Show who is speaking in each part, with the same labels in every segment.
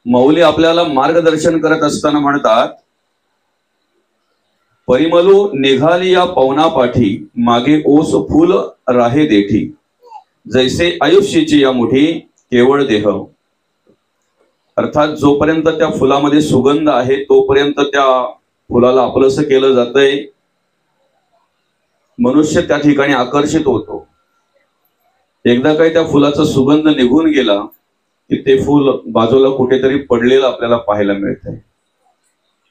Speaker 1: माऊली आपल्याला मार्गदर्शन करत असताना म्हणतात, परिमलू निघाली या पवनापाठी, मागे ओस फूल राहे देठी, जैसे आयुष्याची या मुठी केवळ देह. अर्थात जोपर्यंत त्या फुलामध्ये सुगंध आहे तोपर्यंत त्या फुलाला आपलंसं केलं जातंय. मनुष्य त्या ठिकाणी आकर्षित होतो. एकदा काही त्या फुलाचा सुगंध निघून गेला की ते फूल बाजूला कुठेतरी पडलेलं आपल्याला पाहायला मिळतंय,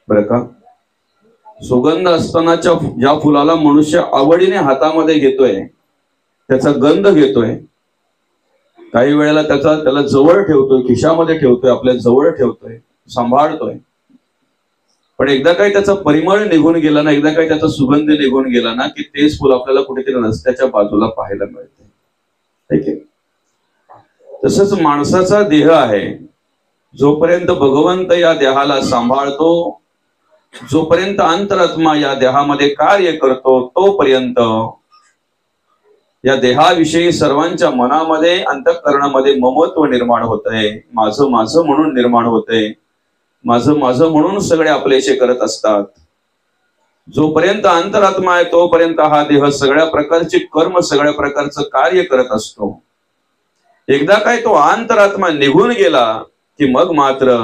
Speaker 1: बरं का. सुगंध असतानाच्या ज्या फुलाला मनुष्य आवडीने हातामध्ये घेतोय, त्याचा गंध घेतोय, काही वेळेला त्याला जवळ ठेवतोय, खिशामध्ये ठेवतोय, आपल्या जवळ ठेवतोय, सांभाळतोय. पण एकदा काही त्याचा परिमळ निघून गेला ना, एकदा काही त्याचा सुगंध निघून गेला ना, की तेच फुल आपल्याला कुठेतरी रस्त्याच्या बाजूला पाहायला मिळते. ठीक आहे. तसंच माणसाचा देह आहे. जोपर्यंत भगवंत या देहाला सांभाळतो, जोपर्यंत अंतरात्मा या देहामध्ये कार्य करतो, तोपर्यंत या देहाविषयी सर्वांच्या मनामध्ये अंतःकरणामध्ये ममत्व निर्माण होतंय. माझं माझं म्हणून निर्माण होतंय. माझं माझं म्हणून सगळे आपलेशे करत असतात. जोपर्यंत अंतरात्मा आहे तोपर्यंत हा देह सगळ्या प्रकारचे कर्म, सगळ्या प्रकारचं कार्य करत असतो. एकदा काय तो अंतरात्मा निघून गेला की मग मात्र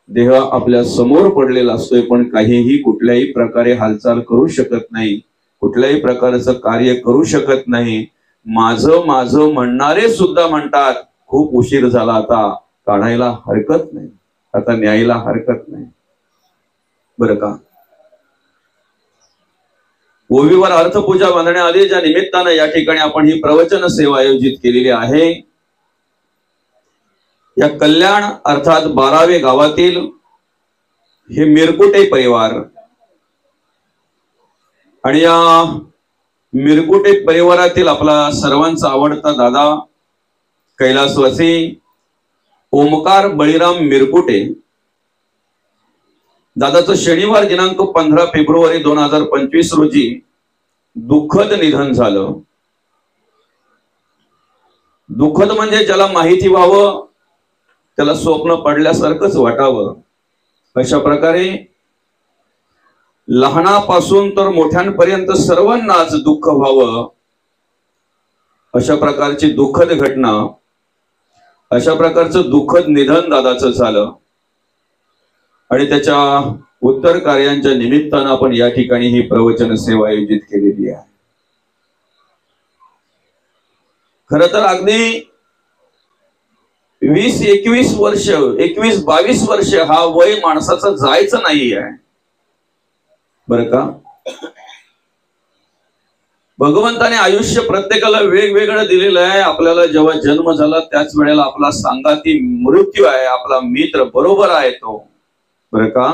Speaker 1: देह आपल्या समोर पडलेला असतोय, पण काहीही कुठल्याही प्रकारे हालचाल करू शकत नाही, कुठल्याही प्रकारचं कार्य करू शकत नाही. माझं माझं म्हणणारे सुद्धा म्हणतात, खूप उशीर झाला, आता काढायला हरकत नाही, आता न्यायला हरकत नाही, बरं का. ओवीवर अर्थपूजा बांधण्यात आली, ज्या निमित्तानं या ठिकाणी आपण ही प्रवचन सेवा आयोजित केलेली आहे. या कल्याण अर्थात 12वे गावातील हे मिरकुटे परिवार, आणि या मिरकुटे परिवारातील आपला सर्वांचा आवडता दादा कैलासवासी ओमकार बळीराम मिरकुटे, दादाचं शनिवार दिनांक 15 फेब्रुवारी 2025 रोजी दुःखद निधन झालं. दुःखद म्हणजे ज्याला माहिती व्हावं त्याला स्वप्न पडल्यासारखंच वाटावं, अशा प्रकारे लहानापासून तर मोठ्यांपर्यंत सर्वांनाच दुःख व्हावं, अशा प्रकारची दुःखद घटना, अशा प्रकारचं दुःखद निधन दादाचं झालं. आणि त्याच्या उत्तर कार्यांच्या निमित्तानं आपण या ठिकाणी ही प्रवचन सेवा आयोजित केलेली आहे. खर तर अगदी 20-21 वर्ष, 21-22 वर्ष हा वय माणसाचं जायचं नाही आहे, बरं का. भगवंताने आयुष्य प्रत्येकाला वेगवेगळं दिलेलं आहे. आपल्याला जेव्हा जन्म झाला त्याच वेळेला आपला सांगाती मृत्यू आहे, आपला मित्र बरोबर आहे तो, बरं का.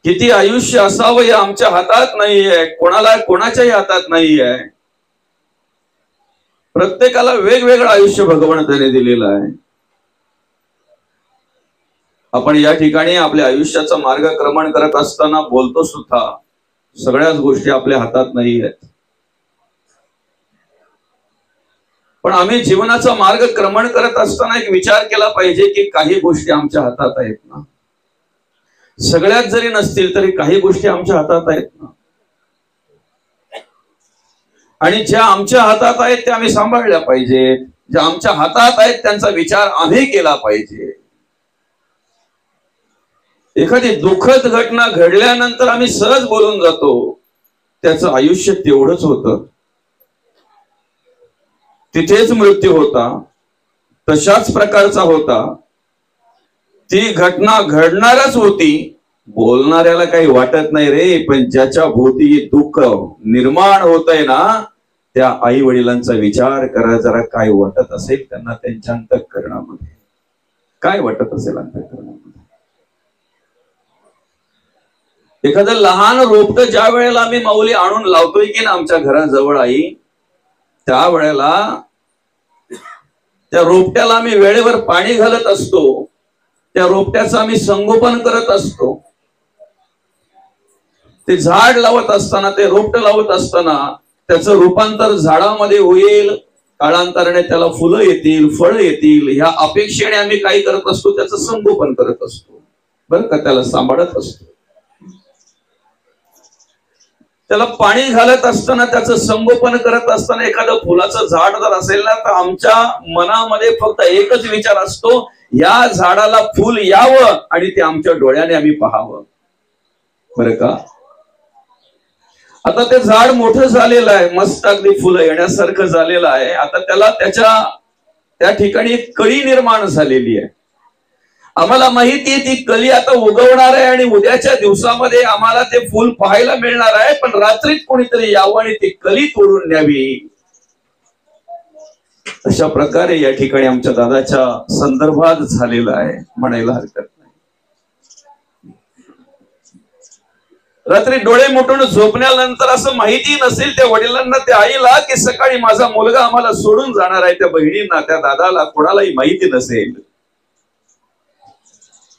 Speaker 1: किती आयुष्य असावं हे आमच्या हातात नाहीये, कोणाच्याही हातात नाहीये. प्रत्येकाला वेगवेगळं आयुष्य भगवंताने दिलेलं आहे. आपण या ठिकाणी आपल्या आयुष्याचा मार्गक्रमण करत असताना बोलतो सुद्धा, सगळ्याच गोष्टी आपल्या हातात नाही आहेत. पण आम्ही जीवनाचा मार्गक्रमण करत असताना एक विचार केला पाहिजे की काही गोष्टी आमच्या हातात आहेत ना. सगळ्यात जरी नसतील तरी काही गोष्टी आमच्या हातात आहेत ना, आणि ज्या आमच्या हातात आहेत त्या आम्ही सांभाळल्या पाहिजेत. ज्या आमच्या हातात आहेत त्यांचा विचार आम्ही केला पाहिजे. एखादी दुःखद घटना घडल्यानंतर आम्ही सहज बोलून जातो, त्याचं आयुष्य तेवढंच होतं, तिथेच मृत्यू होता, तशाच प्रकारचा होता, ती घटना घडणारच होती. बोलणाऱ्याला काही वाटत नाही रे, पण ज्याच्या भोवती दुःख निर्माण होतंय ना, त्या आई वडिलांचा विचार करा जरा, काय वाटत असेल त्यांना, त्यांच्या अंतःकरणामध्ये काय वाटत असेल अंतःकरणामध्ये. एखादं लहान रोपट ज्या वेळेला आम्ही माऊली आणून लावतोय की ना आमच्या घराजवळ आई, त्या वेळेला त्या रोपट्याला आम्ही वेळेवर पाणी घालत असतो, त्या रोपट्याचं आम्ही संगोपन करत असतो. ते झाड लावत असताना, ते रोपट लावत असताना त्याचं रूपांतर झाडामध्ये होईल, काळांतराने त्याला फुलं येतील, फळं येतील, ह्या अपेक्षेने आम्ही काय करत असतो, त्याचं संगोपन करत असतो, बरं का, त्याला सांभाळत असतो. त्याला पाणी घालत असताना, त्याचं संगोपन करत असताना, एखादं फुलाचं झाड जर असेल ना, तर आमच्या मनामध्ये फक्त एकच विचार असतो, या झाडाला फुल यावं आणि ते आमच्या डोळ्याने आम्ही पाहावं, बरं का. आता ते झाड मोठं झालेलं आहे, मस्त अगदी फुलं येण्यासारखं झालेलं आहे. आता त्याला त्या ठिकाणी एक कळी निर्माण झालेली आहे. आम्हाला माहिती आहे ती कळी आता उगवणार आहे आणि उद्याच्या दिवसामध्ये आम्हाला ते फुल पाहायला मिळणार आहे. पण रात्रीत कोणीतरी यावं आणि ती कळी तोडून न्यावी. अशा प्रकारे या ठिकाणी आमच्या दादाच्या संदर्भात झालेलं आहे, म्हणायला हरकत नाही. रात्री डोळे मिटून झोपण्यानंतर असं माहिती नसेल त्या वडिलांना, त्या आईला, की सकाळी माझा मुलगा आम्हाला सोडून जाणार आहे. त्या बहिणींना, त्या दादाला, कोणालाही माहिती नसेल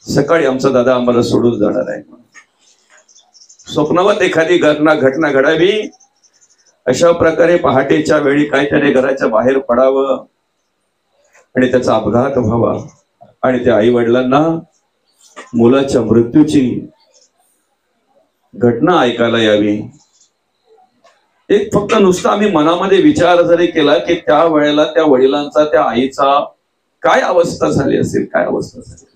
Speaker 1: सकाळी आमचा दादा आम्हाला सोडून जाणार आहे. स्वप्नावत एखादी घटना घडावी, अशा प्रकारे पहाटेच्या वेळी काय त्याने घराच्या बाहेर पडावं आणि त्याचा अपघात व्हावा आणि त्या आई वडिलांना मुलाच्या मृत्यूची घटना ऐकायला यावी. एक फक्त नुसतं आम्ही मनामध्ये विचार जरी केला की त्या वेळेला त्या वडिलांचा, त्या आईचा काय अवस्था झाली असेल, काय अवस्था झाली असेल.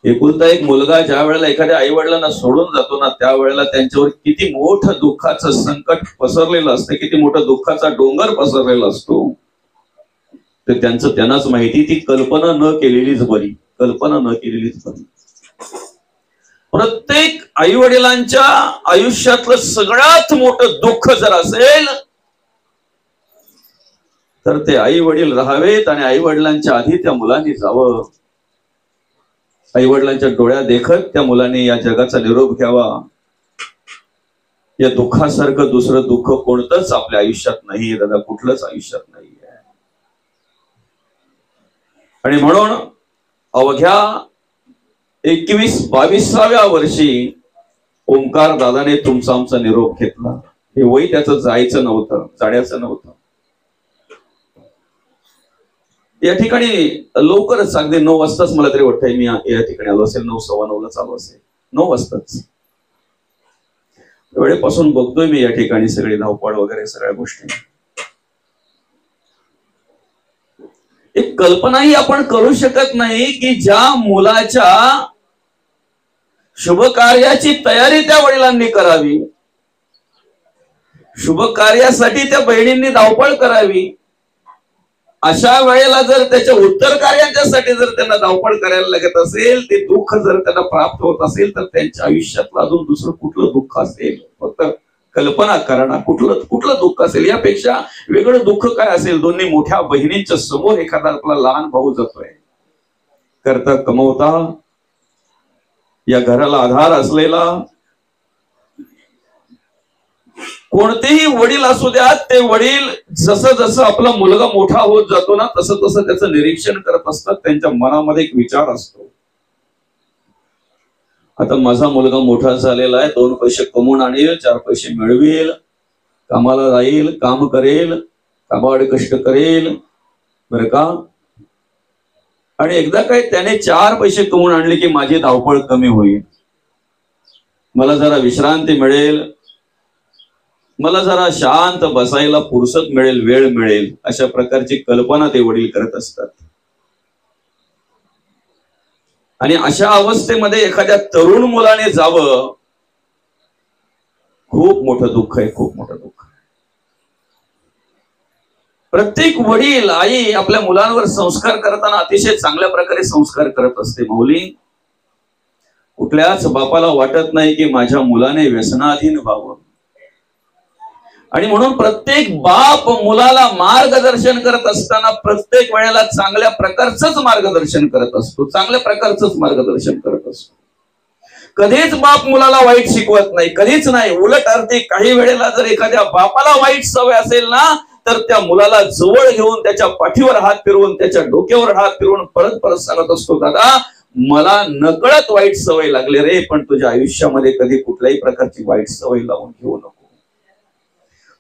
Speaker 1: एकुलता एक मुलगा ज्या वेळेला एखाद्या आई वडिलांना सोडून जातो ना, त्यावेळेला त्यांच्यावर किती मोठं दुःखाचं संकट पसरलेलं असतं, किती मोठं दुःखाचा डोंगर पसरलेला असतो, तर त्यांचं त्यांनाच माहिती. ती कल्पना न केलेलीच बरी, कल्पना न केलेलीच बरी. प्रत्येक आई वडिलांच्या आयुष्यातलं सगळ्यात मोठं दुःख जर असेल तर ते आई वडील राहावेत आणि आई वडिलांच्या आधी त्या मुलांनी जावं. आई वडिलांच्या डोळ्या देखत त्या मुलाने या जगाचा निरोप घ्यावा. या दुःखासारखं दुसरं दुःख कोणतंच आपल्या आयुष्यात नाही दादा, कुठलंच आयुष्यात नाही. आणि म्हणून अवघ्या 21-22व्या वर्षी ओंकार दादाने तुमचा आमचा निरोप घेतला. हे वय त्याचं जायचं नव्हतं, जाण्याचं नव्हतं. या ठिकाणी लवकरच अगदी 9 वाजताच मला तरी वाटतंय मी या ठिकाणी आलो असेल, 9:15 चालू असेल, 9 वाजताच. वेळेपासून बघतोय मी या ठिकाणी सगळी धावपळ वगैरे सगळ्या गोष्टी. एक कल्पनाही आपण करू शकत नाही की ज्या मुलाच्या शुभ कार्याची तयारी त्या वडिलांनी करावी, शुभ कार्यासाठी त्या बहिणींनी धावपळ करावी, अशा वेळेला जर त्याच्या उत्तर कार्याच्यासाठी जर त्यांना धावपळ करायला लागत असेल, ते दुःख जर त्यांना प्राप्त होत असेल, तर त्यांच्या आयुष्यातलं अजून दुसरं कुठलं दुःख असेल, फक्त कल्पना करणं कुठलं दुःख असेल. यापेक्षा वेगळं दुःख काय असेल. दोन्ही मोठ्या बहिणींच्या समोर एखादा आपला लहान भाऊ जातोय, करता कमवता या घराला आधार असलेला कोणतेही वडील असू द्या, ते वडील जसं जसं आपला मुलगा मोठा होत जातो ना, तसं तसं त्याचं निरीक्षण करत असतात. त्यांच्या मनामध्ये एक विचार असतो, आता माझा मुलगा मोठा झालेला आहे, 2 पैसे कमवून आणेल, 4 पैसे मिळवेल, कामाला जाईल, काम करेल, काबाड कष्ट करेल, बरं का. आणि एकदा काय त्याने 4 पैसे कमवून आणले की माझी धावपळ कमी होईल, मला जरा विश्रांती मिळेल, मला जरा शांत बसायला फुरसत मिळेल, वेळ मिळेल, अशा प्रकारची कल्पना ते वडील करत असतात. आणि अशा अवस्थेमध्ये एखाद्या तरुण मुलाने जावं, खूप मोठं दुःख आहे, खूप मोठं दुःख आहे. प्रत्येक वडील आई आपल्या मुलांवर संस्कार करताना अतिशय चांगल्या प्रकारे संस्कार करत असते माऊली. कुठल्याच बापाला वाटत नाही की माझ्या मुलाने व्यसनाधीन व्हावं. आणि म्हणून प्रत्येक बाप मुलाला मार्गदर्शन करत असताना प्रत्येक वेळेला चांगल्या प्रकारचंच मार्गदर्शन करत असतो, चांगल्या प्रकारचंच मार्गदर्शन करत असतो. कधीच बाप मुलाला वाईट शिकवत नाही, कधीच नाही. उलट अर्थी काही वेळेला जर एखाद्या बापाला वाईट सवय असेल ना, तर त्या मुलाला जवळ घेऊन त्याच्या पाठीवर हात फिरवून, त्याच्या डोक्यावर हात फिरवून परत परत सांगत असतो, दादा मला नकळत वाईट सवय लागली रे, पण तुझ्या आयुष्यामध्ये कधी कुठल्याही प्रकारची वाईट सवय लावून घेऊ नको.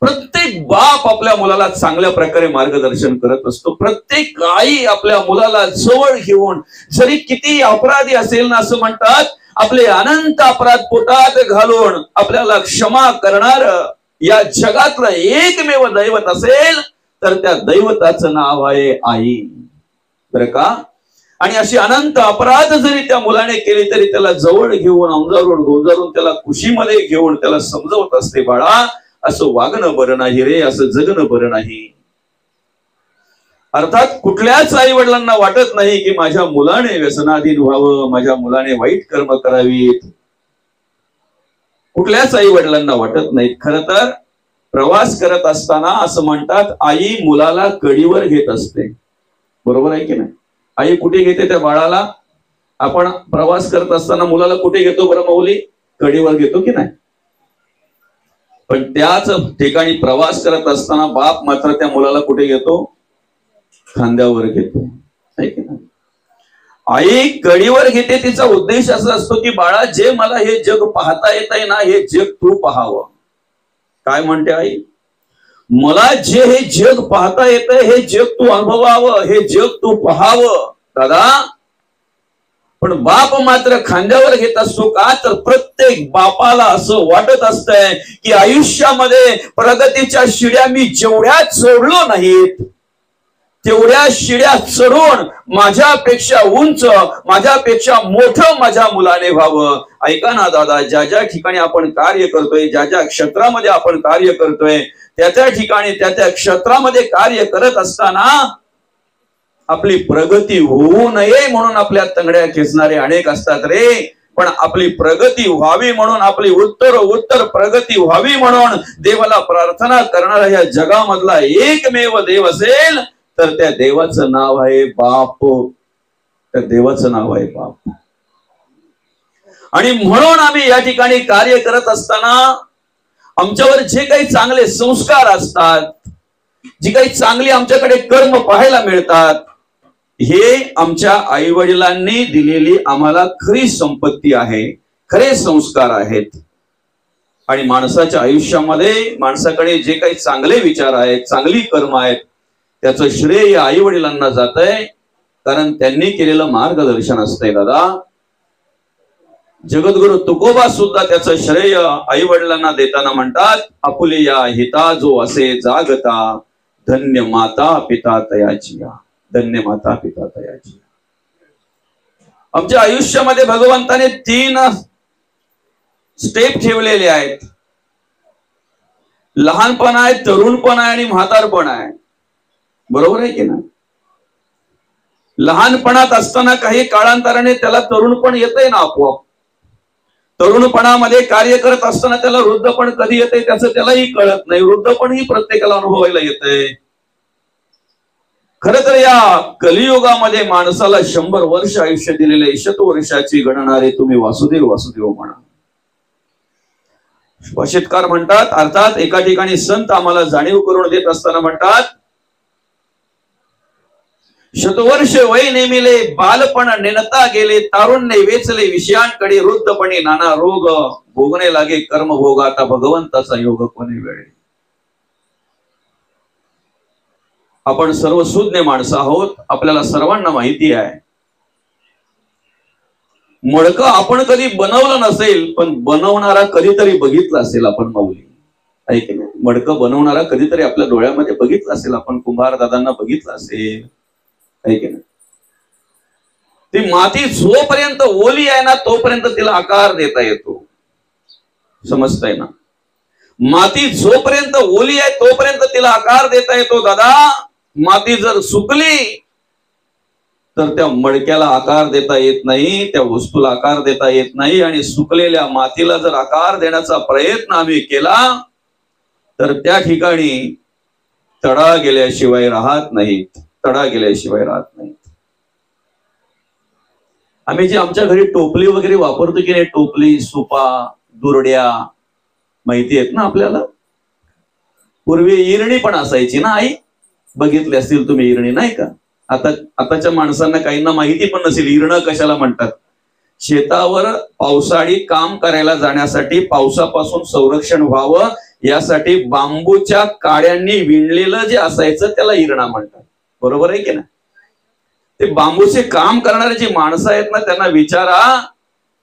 Speaker 1: प्रत्येक बाप आपल्या मुलाला चांगल्या प्रकारे मार्गदर्शन करत असतो. प्रत्येक आई आपल्या मुलाला जवळ घेऊन, जरी किती अपराधी असेल ना, असं म्हणतात आपले अनंत अपराध पोटात घालून आपल्याला क्षमा करणार या जगातलं एकमेव दैवत असेल तर त्या दैवताचं नाव आहे आई, बरं का. आणि अशी अनंत अपराध जरी त्या मुलाने केली तरी त्याला जवळ घेऊन, अंजारून गोंजारून त्याला कुशीमध्ये घेऊन त्याला समजवत असते, बाळा असं वागणं बरं नाही रे, असं जगणं बरं नाही. अर्थात कुठल्याच आई वडिलांना वाटत नाही की माझ्या मुलाने व्यसनाधीन व्हावं, माझ्या मुलाने वाईट कर्म करावीत. कुठल्याच आई वडिलांना वाटत नाहीत. खर तर प्रवास करत असताना असं म्हणतात आई मुलाला कडीवर घेत असते, बरोबर आहे की नाही. आई कुठे घेते त्या बाळाला? आपण प्रवास करत असताना मुलाला कुठे घेतो बरं माऊली? कडीवर घेतो की नाही. पण त्याच ठिकाणी प्रवास करत असताना बाप मात्र त्या मुलाला कुठे घेतो? खांद्यावर घेतो, आहे की नाही. आई कडीवर घेते, तिचा उद्देश असा असतो की बाळा जे मला हे जग पाहता येत आहे ना, हे जग तू पाहावं. काय म्हणते आई? मला जे हे जग पाहता येतंय हे जग तू अनुभवावं, हे जग तू पाहावं दादा. पण बाप मात्र खांद्यावर घेत असतो का? तर प्रत्येक बापाला असं वाटत असतंय की आयुष्यामध्ये प्रगतीच्या शिड्या मी जेवढ्या चढलो नाहीत तेवढ्या शिड्या चढून माझ्यापेक्षा उंच, माझ्यापेक्षा मोठं माझ्या मुलाने व्हावं. ऐका ना दादा, ज्या ज्या ठिकाणी आपण कार्य करतोय, ज्या ज्या क्षेत्रामध्ये आपण कार्य करतोय, त्या ठिकाणी त्या क्षेत्रामध्ये कार्य करत असताना आपली प्रगती होऊ नये म्हणून आपल्या तंगड्या खेचणारे अनेक असतात रे. पण आपली प्रगती व्हावी म्हणून, आपली उत्तर प्रगती व्हावी म्हणून देवाला प्रार्थना करणारा या जगामधला एकमेव देव असेल तर त्या देवाचं नाव आहे बाप. त्या देवाचं नाव आहे बाप. आणि म्हणून आम्ही या ठिकाणी कार्य करत असताना आमच्यावर जे काही चांगले संस्कार असतात, जी काही चांगली आमच्याकडे कर्म पाहायला मिळतात, हे आमच्या आई वडिलांनी दिलेली आम्हाला खरी संपत्ती आहे, खरे संस्कार आहेत. आणि माणसाच्या आयुष्यामध्ये माणसाकडे जे काही चांगले विचार आहेत, चांगली कर्म आहेत, त्याचं श्रेय आई वडिलांना जातंय, कारण त्यांनी केलेलं मार्गदर्शन असतंय दादा. जगद्गुरु तुकोबा सुद्धा त्याचं श्रेय आई वडिलांना देताना म्हणतात, आपुलिया हिता जो असे जागता, धन्य माता पिता तयाचिया, धन्य माता पिता तयाचिया. आमच्या आयुष्यामध्ये भगवंताने 3 स्टेप ठेवलेले आहेत. लहानपण आहे, तरुणपण आहे आणि म्हातारपण आहे, बरोबर आहे की नाही. लहानपणात असताना काही काळांतराने त्याला तरुणपण येतंय ना आपोआप. तरुणपणामध्ये कार्य करत असताना त्याला वृद्धपण कधी येते त्याचं त्यालाही कळत नाही. वृद्धपण ही प्रत्येकाला अनुभवायला येतंय. खर तर या कलियुगामध्ये माणसाला 100 वर्ष आयुष्य दिलेले, शतवर्षाची गणनारे तुम्ही वासुदेव वासुदेव म्हणा. भाष्यकार म्हणतात, अर्थात एका ठिकाणी संत आम्हाला जाणीव करून देत असताना म्हणतात, शतवर्ष वय नेमिले, बालपण नेणता गेले, तारुण्य वेचले विषयांकडे, वृद्धपणी नाना रोग, भोगणे लागे कर्म भोग, आता भगवंताचा योग कोणी वेळे. आपण सर्व सुज्ञ माणसं आहोत, आपल्याला सर्वांना माहिती आहे. मडकं आपण कधी बनवलं नसेल, पण बनवणारा कधीतरी बघितला असेल आपण माऊली, आहे की नाही. मडकं बनवणारा कधीतरी आपल्या डोळ्यामध्ये बघितलं असेल आपण, कुंभार दादांना बघितलं असेल, आहे की नाही. ती माती जोपर्यंत ओली आहे ना तोपर्यंत तिला आकार देता येतो, समजताय ना. माती जोपर्यंत ओली आहे तोपर्यंत तिला आकार देता येतो दादा. माती जर सुकली तर त्या मडक्याला आकार देता येत नाही, त्या वस्तूला आकार देता येत नाही. आणि सुकलेल्या मातीला जर आकार देण्याचा प्रयत्न आम्ही केला तर त्या ठिकाणी तडा गेल्याशिवाय राहत नाहीत, तडा गेल्याशिवाय राहत नाहीत. आम्ही जे आमच्या घरी टोपली वगैरे वापरतो की नाही, टोपली, सुपा, दुरड्या, माहिती आहेत ना आपल्याला. पूर्वी इरणी पण असायची ना आई, बघितली असतील तुम्ही इरणी, नाही का. आताच्या माणसांना काहींना माहिती पण नसेल इरणं कशाला म्हणतात. शेतावर पावसाळी काम करायला जाण्यासाठी, पावसापासून संरक्षण व्हावं यासाठी बांबूच्या काड्यांनी विणलेलं जे असायचं त्याला इरणा म्हणतात. बरोबर आहे की नाही? ते बांबूचे काम करणारे जी माणसं आहेत ना, त्यांना विचारा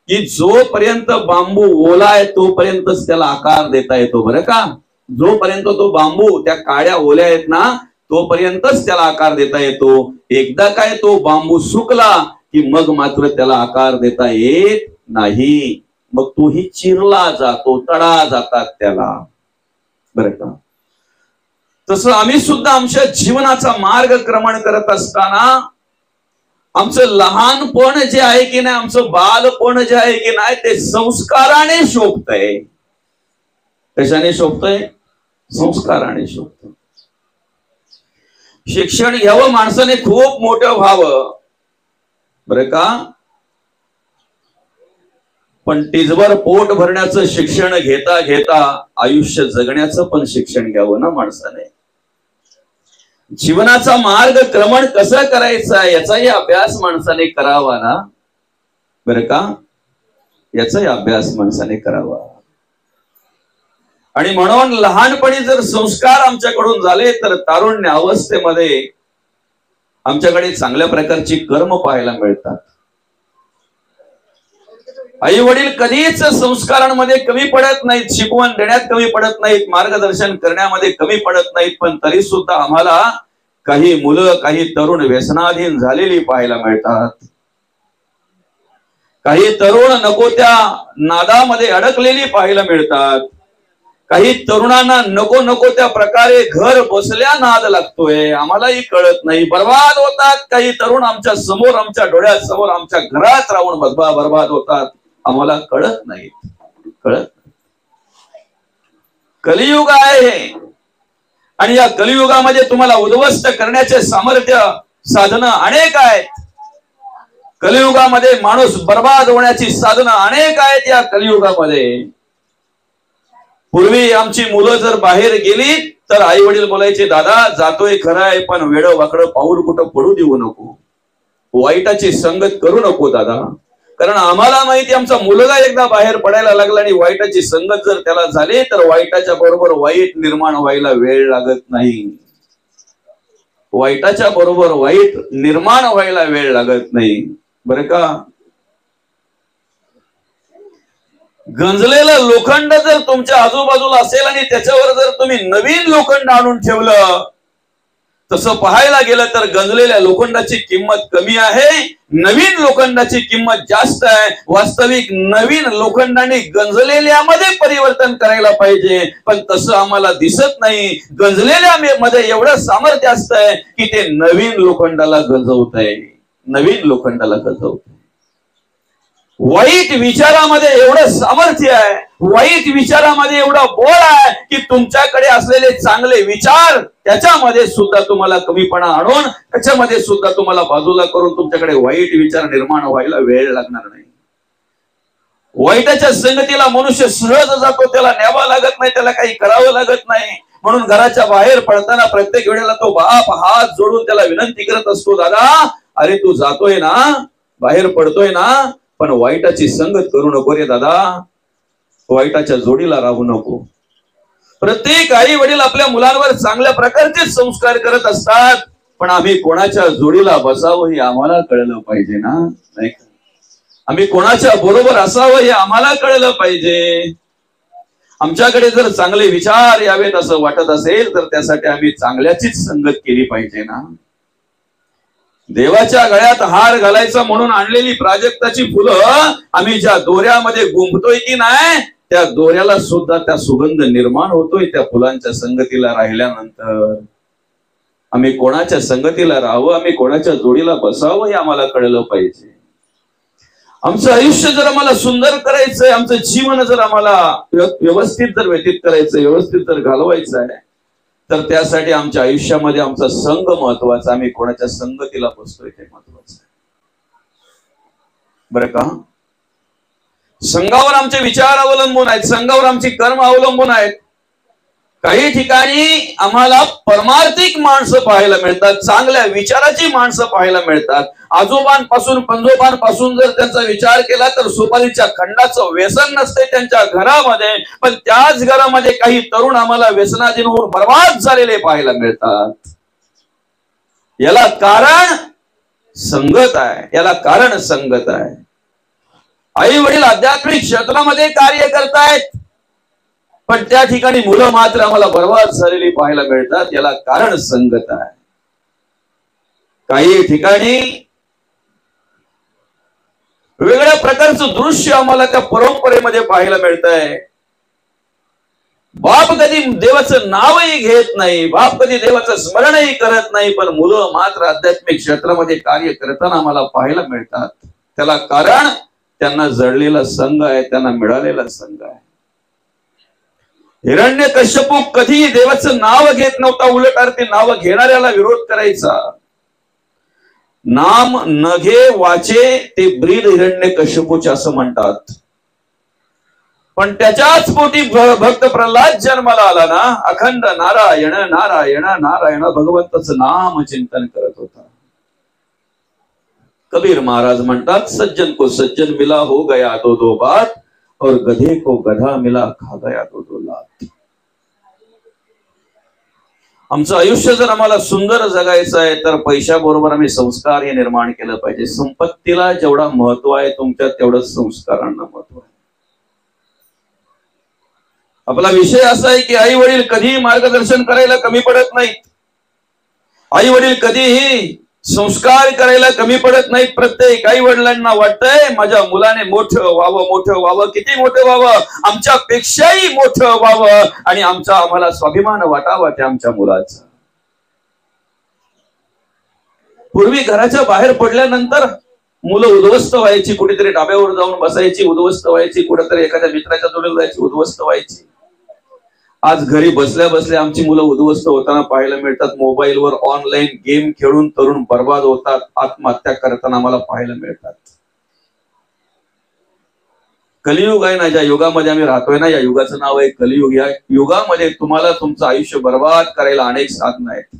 Speaker 1: की जोपर्यंत बांबू ओला आहे तोपर्यंतच त्याला आकार देता येतो. बरं का? जोपर्यंत तो बांबू, त्या काड्या ओल्या आहेत ना, तोपर्यंतच त्याला आकार देता येतो. एकदा काय तो बांबू सुकला की मग मात्र त्याला आकार देता येत नाही. मग तोही चिरला जातो, तडा जातात त्याला. बरं का? तसं आम्ही सुद्धा आमच्या जीवनाचा मार्गक्रमण करत असताना आमचं लहानपण जे आहे की नाही, आमचं बालपण जे आहे की नाही, ते संस्काराने शोभतंय. कशाने शोभतंय? संस्काराने शोभतंय. शिक्षण घ्यावं माणसाने खूप मोठं व्हावं. बरं का? पण टिजभर पोट भरण्याचं शिक्षण घेता घेता आयुष्य जगण्याचं पण शिक्षण घ्यावं ना माणसाने. जीवनाचा मार्गक्रमण कसं करायचा याचाही अभ्यास माणसाने करावा ना. बरं का? याचाही अभ्यास माणसाने करावा. आणि म्हणून लहानपणी जर संस्कार आमच्याकडून झाले तर तारुण्य अवस्थेमध्ये आमच्याकडे चांगल्या प्रकारची कर्म पाहायला मिळतात. आई वडील कधीच संस्कारांमध्ये कमी पडत नाहीत, शिकवण देण्यात कमी पडत नाहीत, मार्गदर्शन करण्यामध्ये कमी पडत नाहीत. पण तरी सुद्धा आम्हाला काही मुलं, काही तरुण व्यसनाधीन झालेली पाहायला मिळतात. काही तरुण नको त्या नादामध्ये अडकलेली पाहायला मिळतात. काही तरुणांना नको नको त्या प्रकारे घर बसल्या नाद लागतोय, आम्हालाही कळत नाही, बर्बाद होतात. काही तरुण आमच्या समोर, आमच्या डोळ्यासमोर, आमच्या घरात राहून बर्बाद होतात, आम्हाला कळत नाही. कलियुग आहे आणि या कलियुगामध्ये तुम्हाला उद्ध्वस्त करण्याचे सामर्थ्य साधनं अनेक आहेत. कलियुगामध्ये माणूस बर्बाद होण्याची साधनं अनेक आहेत. या कलियुगामध्ये पूर्वी आमची मुलं जर बाहेर गेली तर आई वडील बोलायचे, दादा जातोय खरं आहे पण वेडं वाकडं पाऊल कुठं पडू देऊ नको, वाईटाची संगत करू नको दादा. कारण आम्हाला माहिती आमचा मुलगा एकदा बाहेर पडायला लागला आणि वाईटाची संगत जर त्याला झाली तर वाईटाच्या बरोबर वाईट निर्माण व्हायला वेळ लागत नाही. वाईटाच्या बरोबर वाईट निर्माण व्हायला वेळ लागत नाही. बरं का? गंजलेलं लोखंड जर तुमच्या आजूबाजूला असेल आणि त्याच्यावर जर तुम्ही नवीन लोखंड आणून ठेवलं, तसं पाहायला गेलं तर गंजलेल्या लोखंडाची किंमत कमी आहे, नवीन लोखंडाची किंमत जास्त आहे. वास्तविक नवीन लोखंडाने गंजलेल्यामध्ये परिवर्तन करायला पाहिजे, पण तसं आम्हाला दिसत नाही. गंजलेल्या मध्ये एवढं सामर्थ्य असतंय की ते नवीन लोखंडाला गंजवतंय, नवीन लोखंडाला गंजवतंय. वाईट विचारामध्ये एवढं सामर्थ्य आहे, वाईट विचारामध्ये एवढा बळ आहे की तुमच्याकडे असलेले चांगले विचार त्याच्यामध्ये सुद्धा तुम्हाला कमीपणा आणून, त्याच्यामध्ये सुद्धा तुम्हाला बाजूला करून तुमच्याकडे वाईट विचार निर्माण व्हायला वेळ लागणार नाही. वाईटाच्या संगतीला मनुष्य सहज जातो, त्याला न्यावं लागत नाही, त्याला काही करावं लागत नाही. म्हणून घराच्या बाहेर पडताना प्रत्येक वेळेला तो बाप हात जोडून त्याला विनंती करत असतो, दादा अरे तू जातोय ना, बाहेर पडतोय ना, पण वाईटाची संगत करू नको रे दादा, वाईटाच्या जोडीला राहू नको. प्रत्येक आई वडील आपल्या मुलांवर चांगल्या प्रकारचे संस्कार करत असतात, पण आम्ही कोणाच्या जोडीला बसावं हे आम्हाला कळलं पाहिजे ना. नाही, आम्ही कोणाच्या बरोबर असावं हे आम्हाला कळलं पाहिजे. आमच्याकडे जर चांगले विचार यावेत असं वाटत असेल तर त्यासाठी आम्ही चांगल्याचीच संगत केली पाहिजे ना. देवाच्या गळ्यात हार घालायचा म्हणून आणलेली प्राजक्ताची फुलं आम्ही ज्या दोऱ्यामध्ये गुंफतोय की नाही, त्या दोऱ्याला सुद्धा त्या सुगंध निर्माण होतोय त्या फुलांच्या संगतीला राहिल्यानंतर. आम्ही कोणाच्या संगतीला राहावं, आम्ही कोणाच्या जोडीला बसावं हे आम्हाला कळलं पाहिजे. आमचं आयुष्य जर आम्हाला सुंदर करायचंय, आमचं जीवन जर आम्हाला व्यवस्थित जर व्यतीत करायचंय, व्यवस्थित जर घालवायचं आहे, तर त्यासाठी आमच्या आयुष्यामध्ये आमचा संघ महत्वाचा, आम्ही कोणाच्या संगतीला बसतोय ते महत्वाचं आहे. बरं का? संघावर आमचे विचार अवलंबून आहेत, संघावर आमची कर्म अवलंबून आहेत. काही ठिकाणी आम्हाला परमार्थिक माणसं पाहायला मिळतात, चांगल्या विचाराची माणसं पाहायला मिळतात, आजोबांपासून पंजोबांपासून जर त्यांचा विचार केला तर सुपारीच्या खंडाचं व्यसन नसते त्यांच्या घरामध्ये, पण त्याच घरामध्ये काही तरुण आम्हाला व्यसनाधीन होऊन बर्बाद झालेले पाहायला मिळतात. याला कारण संगत आहे, याला कारण संगत आहे. आई वडील आध्यात्मिक क्षेत्रामध्ये कार्य करतायत, पण त्या ठिकाणी मुलं मात्र आम्हाला बर्बाद झालेली पाहायला मिळतात. याला कारण संगत आहे. काही ठिकाणी वेगळ्या प्रकारचं दृश्य आम्हाला त्या परंपरेमध्ये पाहायला मिळत आहे. बाप कधी देवाचं नावही घेत नाही, बाप कधी देवाचं स्मरणही करत नाही, पण मुलं मात्र आध्यात्मिक क्षेत्रामध्ये कार्य करताना आम्हाला पाहायला मिळतात. त्याला कारण त्यांना जडलेला संघ आहे, त्यांना मिळालेला संघ आहे. हिरण्यकश्यपू कधी देवाचं नाव घेत नव्हता, उलट अर्थी नाव घेणाऱ्याला विरोध करायचा. नाम न घे वाचे ते ब्रीद हिरण्यकश्यपूचे असं म्हणतात. पण त्याच्याच पोटी भक्त प्रल्हाद जन्माला आला ना, अखंड नारायण नारायण नारायण भगवंताचं नाम चिंतन करत होता. कबीर महाराज म्हणतात, सज्जन को सज्जन मिला हो गया दो दो बात, और गधे को गधा मिला खा गया दो दो लात. आमचं आयुष्य जर आम्हाला सुंदर जगायचं आहे तर पैशाबरोबर आम्ही संस्कार हे निर्माण केलं पाहिजे. संपत्तीला जेवढा महत्व आहे तुमच्यात तेवढं संस्कारांना महत्व आहे. आपला विषय असा आहे की आई वडील कधीही मार्गदर्शन करायला कमी पडत नाहीत. आई वडील कधीही संस्कार करायला कमी पडत नाहीत. प्रत्येक आई वडिलांना वाटतंय माझ्या मुलाने मोठं व्हावं, मोठं व्हावं, किती मोठं व्हावं, आमच्यापेक्षाही मोठं व्हावं आणि आम्हाला स्वाभिमान वाटावा त्या आमच्या मुलाचा. पूर्वी घराच्या बाहेर पडल्यानंतर मुलं उद्ध्वस्त व्हायची, कुठेतरी डाब्यावर जाऊन बसायची, उद्ध्वस्त व्हायची, कुठेतरी एखाद्या मित्राच्या जोडीला जायची, उद्ध्वस्त व्हायची. आज घरी बसल्या बसल्या आमची मुलं उद्ध्वस्त होताना पाहायला मिळतात. मोबाईलवर ऑनलाईन गेम खेळून तरुण बर्बाद होतात, आत्महत्या करताना आम्हाला पाहायला मिळतात. कलियुग आहे ना, ज्या युगामध्ये आम्ही राहतोय ना, या युगाचं नाव आहे कलियुग. या युगामध्ये तुम्हाला तुमचं आयुष्य बर्बाद करायला अनेक साधनं आहेत.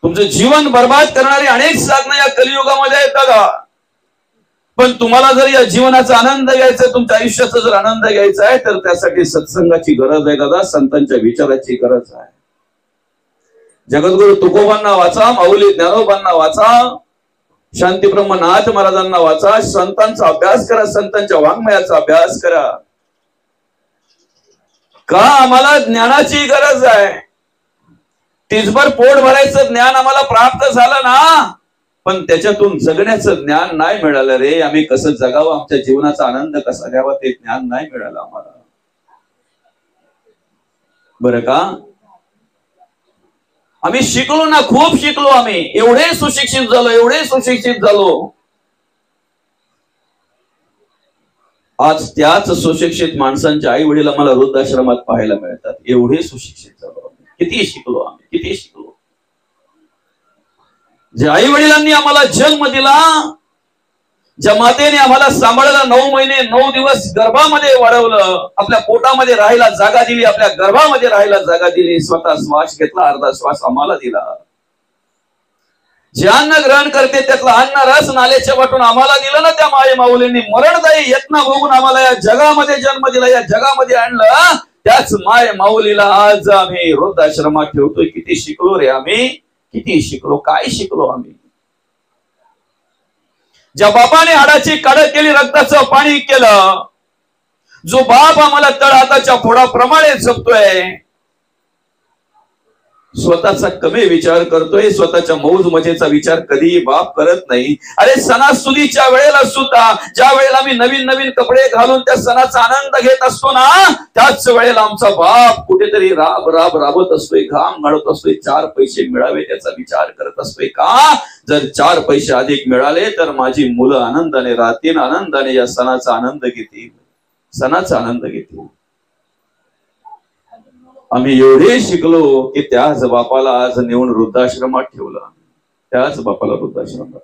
Speaker 1: तुमचं जीवन बर्बाद करणारी अनेक साधनं या कलियुगामध्ये आहेत दादा. पण तुम्हाला जर या जीवनाचा आनंद घ्यायचा आहे, तुमच्या आयुष्याचा जर आनंद घ्यायचा आहे, तर त्यासाठी सत्संगाची गरज आहे दादा, संतांच्या विचाराची गरज आहे. जगद्गुरु तुकोबांना वाचा, माऊली ज्ञानोबांना वाचा, शांतीब्रह्मनाथ महाराजांना वाचा, संतांचा अभ्यास करा, संतांच्या वाङ्मयाचा अभ्यास करा. का आम्हाला ज्ञानाची गरज आहे. तिसभर पोट भरायचं ज्ञान आम्हाला प्राप्त झालं ना, पण त्याच्यातून जगण्याचं ज्ञान नाही मिळालं रे. आम्ही कसं जगावं, आमच्या जीवनाचा आनंद कसा घ्यावा ते ज्ञान नाही मिळालं आम्हाला. बरं का, आम्ही शिकलो ना, खूप शिकलो. आम्ही एवढे सुशिक्षित झालो, एवढे सुशिक्षित झालो. आज त्याच सुशिक्षित माणसांच्या आई वडील आम्हाला वृद्धाश्रमात पाहायला मिळतात. एवढे सुशिक्षित झालो. किती शिकलो आम्ही, किती शिकलो. ज्या आई वडिलांनी आम्हाला जन्म दिला, ज्या मातेने आम्हाला सांभाळलं, 9 महिने 9 दिवस गर्भामध्ये वाढवलं, आपल्या पोटामध्ये राहायला जागा दिली, आपल्या गर्भामध्ये राहायला जागा दिली, स्वतः श्वास घेतला, अर्धा श्वास आम्हाला दिला. जे अन्न ग्रहण करते त्यातलं अन्न रस नाल्याच्या वाटून आम्हाला दिलं ना, त्या माई माऊलींनी मरणदायी यत्न भोगून आम्हाला या जगामध्ये जन्म दिला, या जगामध्ये आणलं. त्याच माय माऊलीला आज आम्ही वृद्धाश्रमात ठेवतोय. किती शिकलो रे आम्ही, किती शिकलो, काय शिकलो आम्ही. ज्या बापाने हाडाची काढ केली, रक्ताचं पाणी केलं, जो बाप आम्हाला तळहाताच्या फोडाप्रमाणे जपतोय, स्वतःचा कमी विचार करतोय, स्वतःच्या मौज मजेचा विचार कधीही बाप करत नाही. अरे सणासुदीच्या वेळेला सुद्धा ज्या वेळेला आम्ही नवीन नवीन कपडे घालून त्या सणाचा आनंद घेत असतो ना, त्याच वेळेला आमचा बाप कुठेतरी राबत असतोय, घाम गाळत असतोय, 4 पैसे मिळावे त्याचा विचार करत असतोय. का, जर 4 पैसे अधिक मिळाले तर माझी मुलं आनंदाने राहतील, आनंदाने या सणाचा आनंद घेतील, सणाचा आनंद घेतील. आम्ही एवढे शिकलो की त्याच बापाला आज नेऊन वृद्धाश्रमात ठेवलं. त्याच बापाला वृद्धाश्रमात.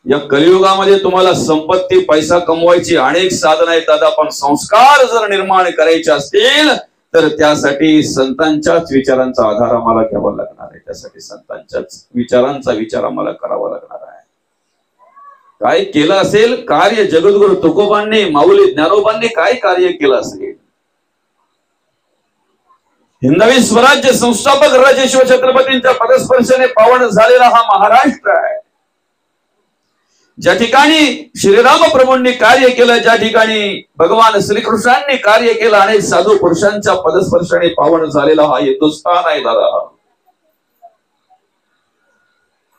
Speaker 1: या कलियुगामध्ये तुम्हाला संपत्ती पैसा कमवायची अनेक साधन आहेत दादा, पण संस्कार जर निर्माण करायचे असतील तर त्यासाठी संतांच्याच विचारांचा आधार आम्हाला घ्यावा लागणार आहे. त्यासाठी संतांच्याच विचारांचा विचार आम्हाला करावा लागणार आहे. काय केलं असेल कार्य जगद्गुरु तुकोबांनी, माऊली ज्ञानोबांनी काय कार्य केलं असेल? हिंदवी स्वराज्य संस्थापक राजेश्वर छत्रपतींच्या पदस्पर्शाने पावन झालेला हा महाराष्ट्र आहे. ज्या ठिकाणी श्रीराम प्रभूंनी कार्य केलं, ज्या ठिकाणी भगवान श्रीकृष्णांनी कार्य केलं, अनेक साधू पुरुषांच्या पदस्पर्शाने पावन झालेला हा हिंदुस्थान आहे दादा.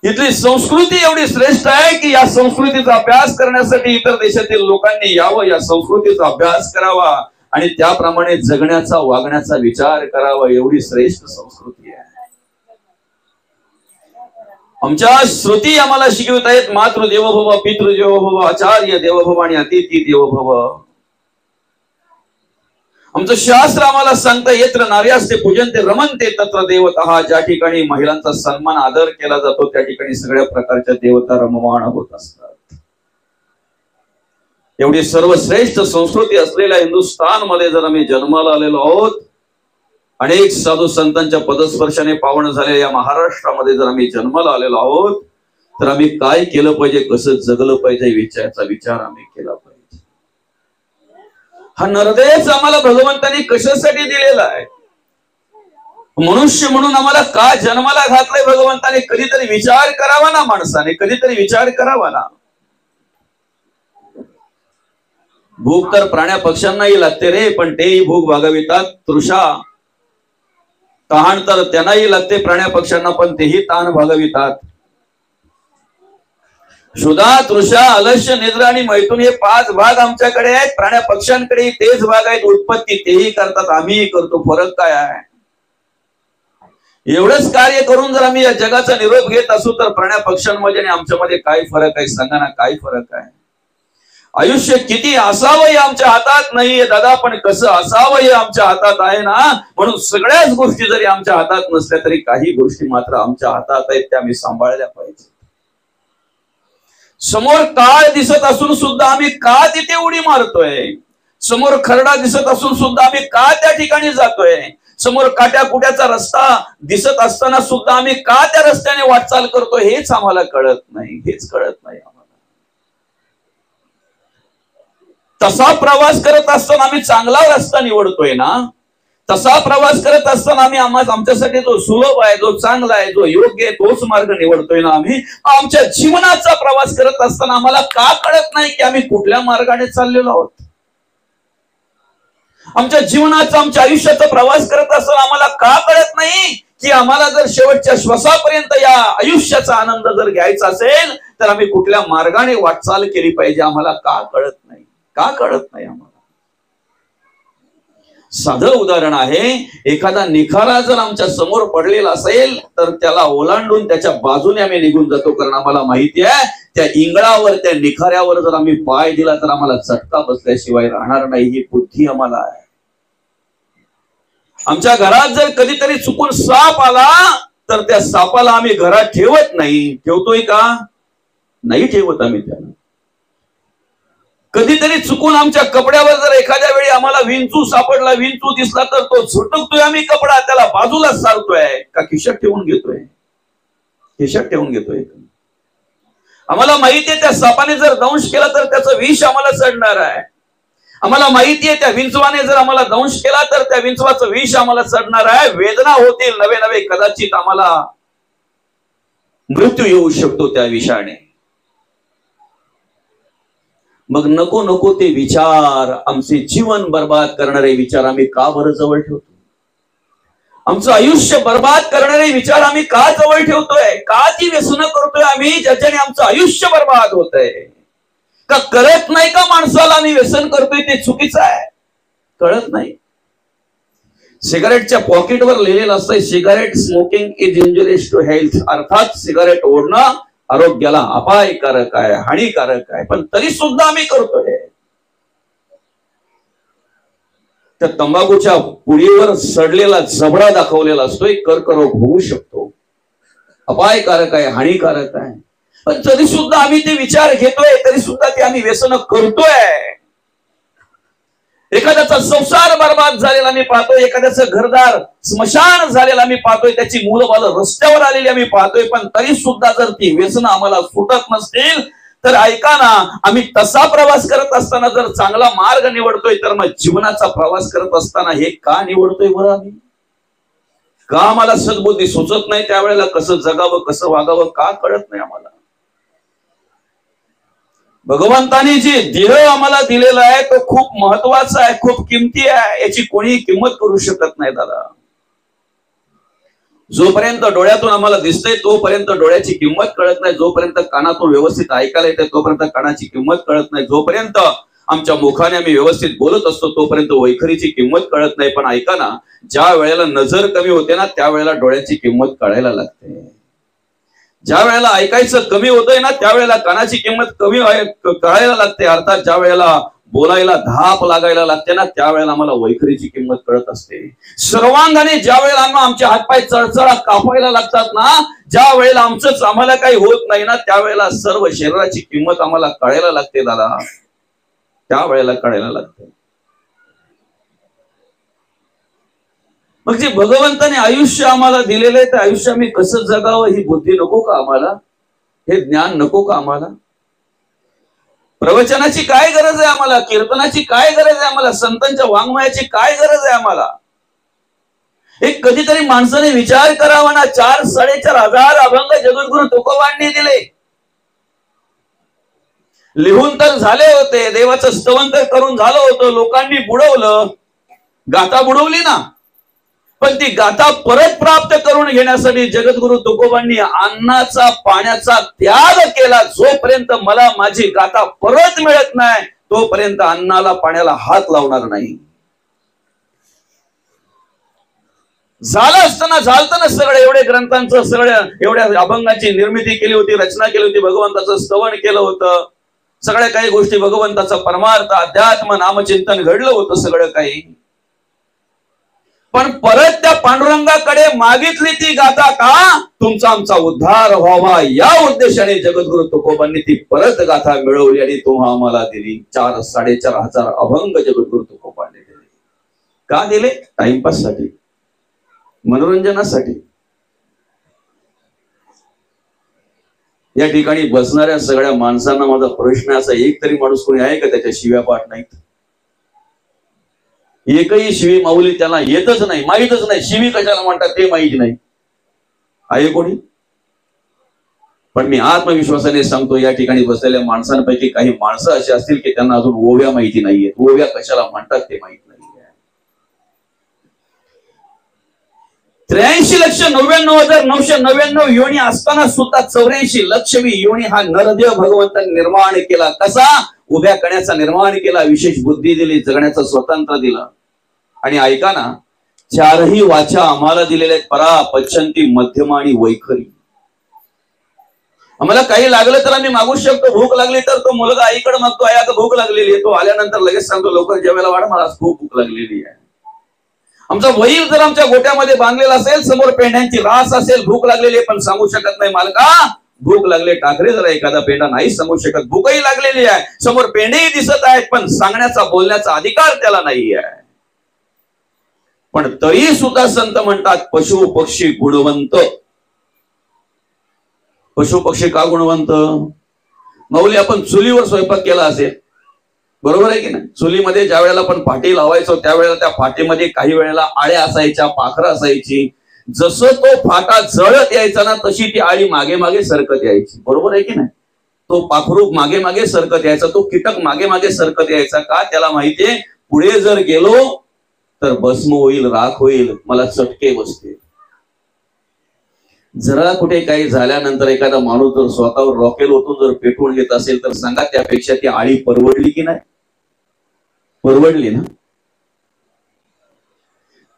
Speaker 1: इथली संस्कृती एवढी श्रेष्ठ आहे की या संस्कृतीचा अभ्यास करण्यासाठी इतर देशातील लोकांनी यावं, या संस्कृतीचा अभ्यास करावा आणि त्याप्रमाणे जगण्याचा, वागण्याचा विचार करावा. एवढी श्रेष्ठ संस्कृती आहे. आमच्या श्रुती आम्हाला शिकवत आहेत, मातृदेवो भव, पितृदेवो भव, आचार्य देवो भव आणि अतिथी देवो भव. आमचं शास्त्र आम्हाला सांगतं, यत्र नार्यास्ते पूजन्ते रमन्ते तत्र देवतः. ज्या ठिकाणी महिलांचा सन्मान, आदर केला जातो त्या ठिकाणी सगळ्या प्रकारच्या देवता रममाण होत असतात. एवढी सर्वश्रेष्ठ संस्कृती असलेल्या हिंदुस्थान मध्ये जर आम्ही जन्माला आलेलो आहोत, अनेक साधू संतांच्या पदस्पर्शाने पावन झालेल्या या महाराष्ट्रामध्ये जर आम्ही जन्माला आलेलो आहोत, तर आम्ही काय केलं पाहिजे, कसं जगलं पाहिजे विचाराचा विचार आम्ही केला पाहिजे. हा नरदेहच आम्हाला भगवंतांनी कशासाठी दिलेला आहे? मनुष्य म्हणून आम्हाला का जन्माला घातलंय भगवंताने? कधीतरी विचार करावा ना माणसाने, कधीतरी विचार करावा ना. भूक तर प्राण्या पक्ष्यांनाही लागते रे, पण तेही भूक भागवितात. तृषा, तहान तर त्यांनाही लागते प्राण्या पक्ष्यांना, पण तेही ताण भागवितात. क्षुधा, तृषा, अलस्य, निद्रा आणि मैथुन हे 5 भाग आमच्याकडे आहेत. प्राण्या पक्ष्यांकडे तेच भाग आहेत. उत्पत्ती तेही करतात, आम्हीही करतो. फरक काय आहे? एवढंच कार्य करून जर आम्ही या जगाचा निरोप घेत असू तर प्राण्या पक्ष्यांमध्ये आणि आमच्यामध्ये काय फरक आहे? सांगा ना, काय फरक आहे? आयुष्य किती असावं हे आमच्या हातात नाहीये दादा, पण कसं असावं हे आमच्या हातात आहे ना. म्हणून सगळ्याच गोष्टी जरी आमच्या हातात नसल्या तरी काही गोष्टी मात्र आमच्या हातात आहेत, त्या आम्ही सांभाळल्या पाहिजे. समोर काळ दिसत असून सुद्धा आम्ही का तिथे उडी मारतोय? समोर खरडा दिसत असून सुद्धा आम्ही का त्या ठिकाणी जातोय? समोर काट्या कुट्याचा रस्ता दिसत असताना सुद्धा आम्ही का त्या रस्त्याने वाटचाल करतोय? हेच आम्हाला कळत नाही, हेच कळत नाही आम्हाला. तसा प्रवास करत असताना आम्ही चांगला रस्ता निवडतोय ना, तसा प्रवास करत असताना आम्ही आमच्यासाठी जो सुलभ आहे, जो चांगला आहे, जो योग्य आहे तोच मार्ग निवडतोय ना आम्ही. आमच्या जीवनाचा प्रवास करत असताना आम्हाला का कळत नाही की आम्ही कुठल्या मार्गाने चाललेलो आहोत? आमच्या जीवनाचा, आमच्या आयुष्याचा प्रवास करत असताना आम्हाला का कळत नाही की आम्हाला जर शेवटच्या श्वासापर्यंत या आयुष्याचा आनंद जर घ्यायचा असेल तर आम्ही कुठल्या मार्गाने वाटचाल केली पाहिजे? आम्हाला का कळत नाही? का कळत नाही आम्हाला? साधं उदाहरण आहे, एखादा निखारा जर आमच्या समोर पडलेला असेल तर त्याला ओलांडून त्याच्या बाजूने आम्ही निघून जातो, कारण आम्हाला माहिती आहे त्या इंगळावर, त्या निखाऱ्यावर जर आम्ही पाय दिला तर आम्हाला चटका बसल्याशिवाय राहणार नाही. ही बुद्धी आम्हाला आहे. आमच्या घरात जर कधीतरी चुकून साप आला तर त्या सापाला आम्ही घरात ठेवत नाही. ठेवतोय का? नाही ठेवत आम्ही त्याला. कधीतरी चुकून आमच्या कपड्यावर जर एखाद्या वेळी आम्हाला विंचू सापडला, विंचू दिसला तर तो झटकतोय आम्ही कपडा, त्याला बाजूला सारतोय का खिशात ठेवून घेतोय? खिशात ठेवून घेतोय. आम्हाला माहिती आहे त्या सापाने जर दंश केला तर त्याचं विष आम्हाला चढणार आहे. आम्हाला माहिती आहे त्या विंचवाने जर आम्हाला दंश केला तर त्या विंचवाचं विष आम्हाला चढणार आहे. वेदना होतील नवे नवे, कदाचित आम्हाला मृत्यू येऊ शकतो त्या विषाने. मग नको नको ते विचार, आमचे जीवन बर्बाद करणारे विचार आम्ही का बरं जवळ ठेवतो? आमचं आयुष्य बर्बाद करणारे विचार आम्ही का जवळ ठेवतोय? का ती व्यसनं करतोय आम्ही ज्याच्याने आमचं आयुष्य बर्बाद होतंय? का कळत नाही का माणसाला आम्ही व्यसन करतोय ते चुकीचं आहे? कळत नाही. सिगारेटच्या पॉकेटवर लिहिलेलं असतं, cigarette smoking is injurious to health. अर्थात सिगारेट ओढणं आरोग्याला अपायकारक आहे, हानिकारक आहे, पण तरी सुद्धा आम्ही करतोय. त्या तंबाखूच्या पुडीवर सडलेला जबडा दाखवलेला असतोय, कर्करोग होऊ शकतो, अपायकारक आहे, हानिकारक आहे, पण तरी सुद्धा आम्ही ते विचार घेतोय, तरी सुद्धा ते आम्ही व्यसन करतोय. एखाद्याचा संसार बर्बाद झालेला मी पाहतोय, एखाद्याचं घरदार स्मशान झालेला मी पाहतोय, त्याची मुलं रस्त्यावर आलेली आम्ही पाहतोय. पण तरी सुद्धा जर ती व्यसनं आम्हाला सुटत नसतील तर ऐका ना, आम्ही तसा प्रवास करत असताना जर चांगला मार्ग निवडतोय तर मग जीवनाचा प्रवास करत असताना हे का निवडतोय बरं आम्ही? का आम्हाला सद्बुद्धी सुचत नाही त्यावेळेला? कसं जगावं, कसं वागावं का कळत नाही आम्हाला? भगवंतानी जे देह आम्हाला दिलेला आहे तो खूप महत्वाचा आहे, खूप किमती आहे, याची कोणी किंमत करू शकत नाही दादा. जोपर्यंत डोळ्यातून आम्हाला दिसतंय तोपर्यंत डोळ्याची किंमत कळत नाही, जोपर्यंत कानातून व्यवस्थित ऐकायला येते तोपर्यंत कानाची किंमत कळत नाही, जोपर्यंत आमच्या मुखाने आम्ही व्यवस्थित बोलत असतो तोपर्यंत वैखरीची किंमत कळत नाही. पण ऐका ना, ज्या वेळेला नजर कमी होते ना त्यावेळेला डोळ्याची किंमत कळायला लागते. ज्या वेळेला ऐकायचं कमी होतंय ना त्यावेळेला कानाची किंमत कमी कळायला लागते. अर्थात ज्या वेळेला बोलायला धाप लागायला लागते ना त्यावेळेला आम्हाला वैखरीची किंमत कळत असते. सर्वांगाने ज्या वेळेला आमचे हातपाय चळचळा कापायला लागतात ना, ज्या वेळेला आम्हाला काही होत नाही ना त्यावेळेला सर्व शरीराची किंमत आम्हाला कळायला लागते दादा, त्यावेळेला कळायला लागते. मग जे भगवंताने आयुष्य आम्हाला दिलेलं आहे ते आयुष्य आम्ही कसं जगावं ही बुद्धी नको का आम्हाला? हे ज्ञान नको का आम्हाला? प्रवचनाची काय गरज आहे आम्हाला? कीर्तनाची काय गरज आहे आम्हाला? संतांच्या वाङ्मयाची काय गरज आहे आम्हाला? एक कधीतरी माणसाने विचार करावा ना. 4,5,4 अभंग जगद्गुरु तुकोबांनी दिले, लिहून तर झाले होते, देवाचं स्तवन तर करून झालं होतं, लोकांनी बुडवलं, गाथा बुडवली ना. पण ती गाथा परत प्राप्त करून घेण्यासाठी जगद्गुरु तुकोबांनी अन्नाचा पाण्याचा त्याग केला. जोपर्यंत मला माझी गाथा परत मिळत नाही तोपर्यंत अन्नाला पाण्याला हात लावणार नाही. झालं असताना झालतं ना सगळं, एवढे ग्रंथांचं सगळं एवढ्या अभंगाची निर्मिती केली होती, रचना केली होती, भगवंताचं स्तवन केलं होतं, सगळ्या काही गोष्टी भगवंताचा परमार्थ अध्यात्म नामचिंतन घडलं होतं सगळं काही. पण परत त्या पांडुरंगाकडे मागितली ती गाथा का? तुमचा आमचा उद्धार व्हावा या उद्देशाने जगद्गुरु तुकोबांनी ती परत गाथा मिळवली आणि तुम्हा आम्हाला दिली. 4,5,4 अभंग जगद्गुरु तुकोबांनी दिले. का दिले? टाइमपास साठी, मनोरंजनासाठी. या ठिकाणी बसणाऱ्या सगळ्या माणसांना माझा प्रश्न असा, एक तरी माणूस कोणी आहे का त्याच्या शिव्या पाठ नाहीत? एकही शिवी माऊली त्याला येतच नाही, माहीतच नाही. शिवी कशाला म्हणतात ते माहिती नाही. आहे कोणी? पण मी आत्मविश्वासाने सांगतो या ठिकाणी बसलेल्या माणसांपैकी काही माणसं अशी असतील की त्यांना अजून ओव्या माहिती नाहीये. ओव्या कशाला म्हणतात ते माहित नाहीये. 83,99,999 योनी असताना सुद्धा 84,00,000वी योनी हा नरदेव भगवंतांनी निर्माण केला. कसा? उभ्या करण्याचा निर्माण केला, विशेष बुद्धी दिली, जगण्याचं स्वतंत्र दिलं. आणि ऐका ना, 4ही वाचा आम्हाला दिलेल्या आहेत, परा, पच्चंती, मध्यमा आणि वैखरी. आम्हाला काही लागलं तर आम्ही मागू शकतो. भूक लागली तर तो मुलगा आईकडे मागतो, आई आता भूक लागलेली आहे, तो आल्यानंतर लगेच सांगतो लवकर जेवायला वाढ, मला खूप भूक लागलेली आहे. आमचा वैर जर आमच्या गोट्यामध्ये बांधलेला असेल, समोर पेंढ्यांची रास असेल, भूक लागलेली आहे पण सांगू शकत नाही मालका भूक लागले. टाकरे जरा एखादा पेंढा नाही सांगू शकत, भूकही लागलेली आहे, समोर पेंढेही दिसत आहेत पण सांगण्याचा बोलण्याचा अधिकार त्याला नाही आहे. पण तरी सुद्धा संत म्हणतात पशु पक्षी गुणवंत. पशु पक्षी का गुणवंत? माऊली आपण चुलीवर स्वयंपाक केला असेल, बरोबर आहे की नाही? चुलीमध्ये ज्या वेळेला आपण फाटी लावायचो त्यावेळेला त्या फाटीमध्ये काही वेळेला आळ्या असायच्या, पाखरं असायची. जसं तो फाटा जळत यायचा ना तशी ती आळी मागे मागे सरकत यायची, बरोबर आहे की नाही? तो पाखरू मागे मागे सरकत यायचा, तो कीटक मागे मागे सरकत यायचा. का? त्याला माहितीये पुढे जर गेलो तर भस्म होईल, राख होईल, मला चटके बसतील. जरा कुठे काही झाल्यानंतर एखादा माणूस जर स्वतःवर रॉकेल ओतून जर पेटवून घेत असेल तर सांगा त्यापेक्षा ती आळी परवडली की नाही? परवडली ना.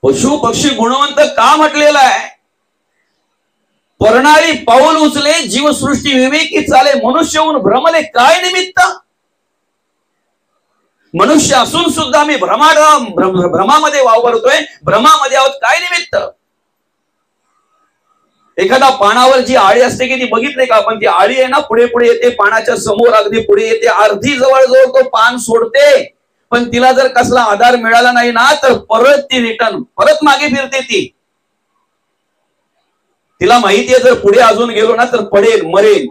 Speaker 1: पशु पक्षी गुणवंत का म्हटलेलं आहे? परणारी पाऊल उचले, जीवसृष्टी विवेकी चाले, मनुष्यहून भ्रमले काय निमित्त? मनुष्य असून सुद्धा आम्ही भ्रमामध्ये वावरतोय, भ्रमामध्ये आहोत काय निमित्त? एखादा पानावर जी आळी असते की ती बघितली का आपण? ती आळी आहे ना पुढे पुढे येते, पानाच्या समोर अगदी पुढे येते, अर्धी जवळ जवळ तो पान सोडते, पण तिला जर कसला आधार मिळाला नाही ना तर परत ती रिटर्न परत मागे फिरते. तिला माहितीये जर पुढे अजून गेलो ना तर पडेल, मरेल.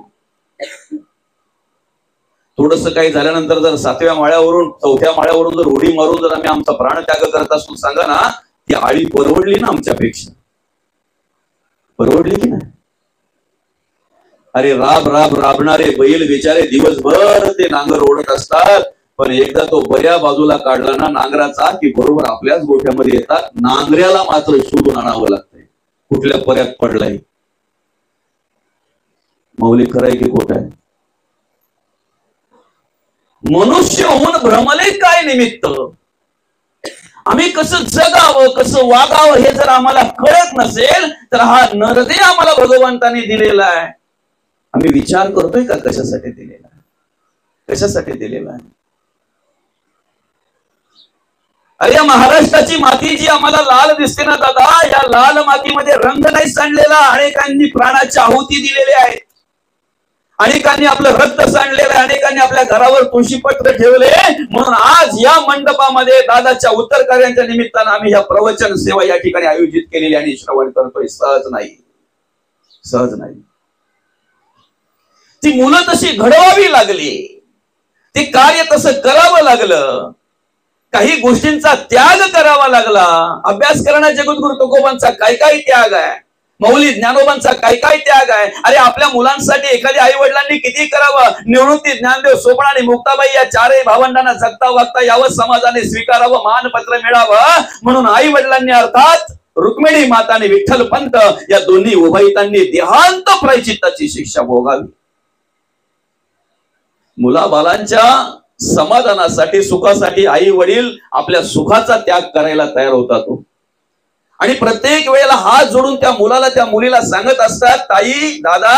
Speaker 1: थोडस काही झाल्यानंतर जर 7व्या माळ्यावरून 4थ्या माळ्यावरून जर उडी मारून जर आम्ही आमचा प्राण त्याग करत असतो, सांगा ना ती आळी परवडली ना आमच्यापेक्षा? परवडली की नाही? अरे राबणारे बैल बिचारे दिवसभर ते नांगर ओढत असतात, पण एकदा तो बऱ्या बाजूला काढला ना नांगराचा की बरोबर आपल्याच गोठ्यामध्ये येतात. नांगऱ्याला मात्र शोधून आणावं लागतंय कुठल्या पर्यात पडलाय. मौलिक खरंय की खोट आहे? मनुष्य होऊन भ्रमले काय निमित्त? आम्ही कसं जगावं, कसं वागावं हे जर आम्हाला कळत नसेल तर हा नरदेह आम्हाला भगवंतांनी दिलेला आहे. आम्ही विचार करतोय का कशासाठी दिलेला आहे? कशासाठी दिलेला आहे? अरे या महाराष्ट्राची माती जी आम्हाला लाल दिसते ना दादा, या लाल मातीमध्ये रंग नाही सांडलेला. अनेकांनी प्राणाची आहुती दिलेली आहे, अनेकांनी आपलं रक्त सांडलेलं आहे, अनेकांनी आपल्या घरावर तुळशीपत्र ठेवले. म्हणून आज या मंडपामध्ये दादाच्या उत्तर कार्यांच्या निमित्तानं आम्ही या प्रवचन सेवा या ठिकाणी आयोजित केलेली आणि श्रवण करतोय. सहज नाही, सहज नाही. ती मुलं तशी घडवावी लागली, ते कार्य तसं करावं लागलं, काही गोष्टींचा त्याग करावा लागला. अभ्यास करणं जगद्गुरु तुकोबांचा काय काय त्याग आहे, मौली ज्ञानोबांचा काय काय त्याग आहे. अरे आपल्या मुलांसाठी एखाद्या आई वडिलांनी किती करावं. निवृत्ती, ज्ञानदेव, सोपण आणि मुक्ताबाई या चारही भावंडांना जगता वागता यावं, समाजाने स्वीकारावं, मानपत्र मिळावं म्हणून आई वडिलांनी अर्थात रुक्मिणी माता आणि विठ्ठल पंत या दोन्ही उभयतांनी देहांत प्रायश्चित्ताची शिक्षा भोगावी. मुलाबालांच्या समाधानासाठी, सुखासाठी आई वडील आपल्या सुखाचा त्याग करायला तयार होतात. आणि प्रत्येक वेळेला हात जोडून त्या मुलाला, त्या मुलीला सांगत असतात, ताई, दादा,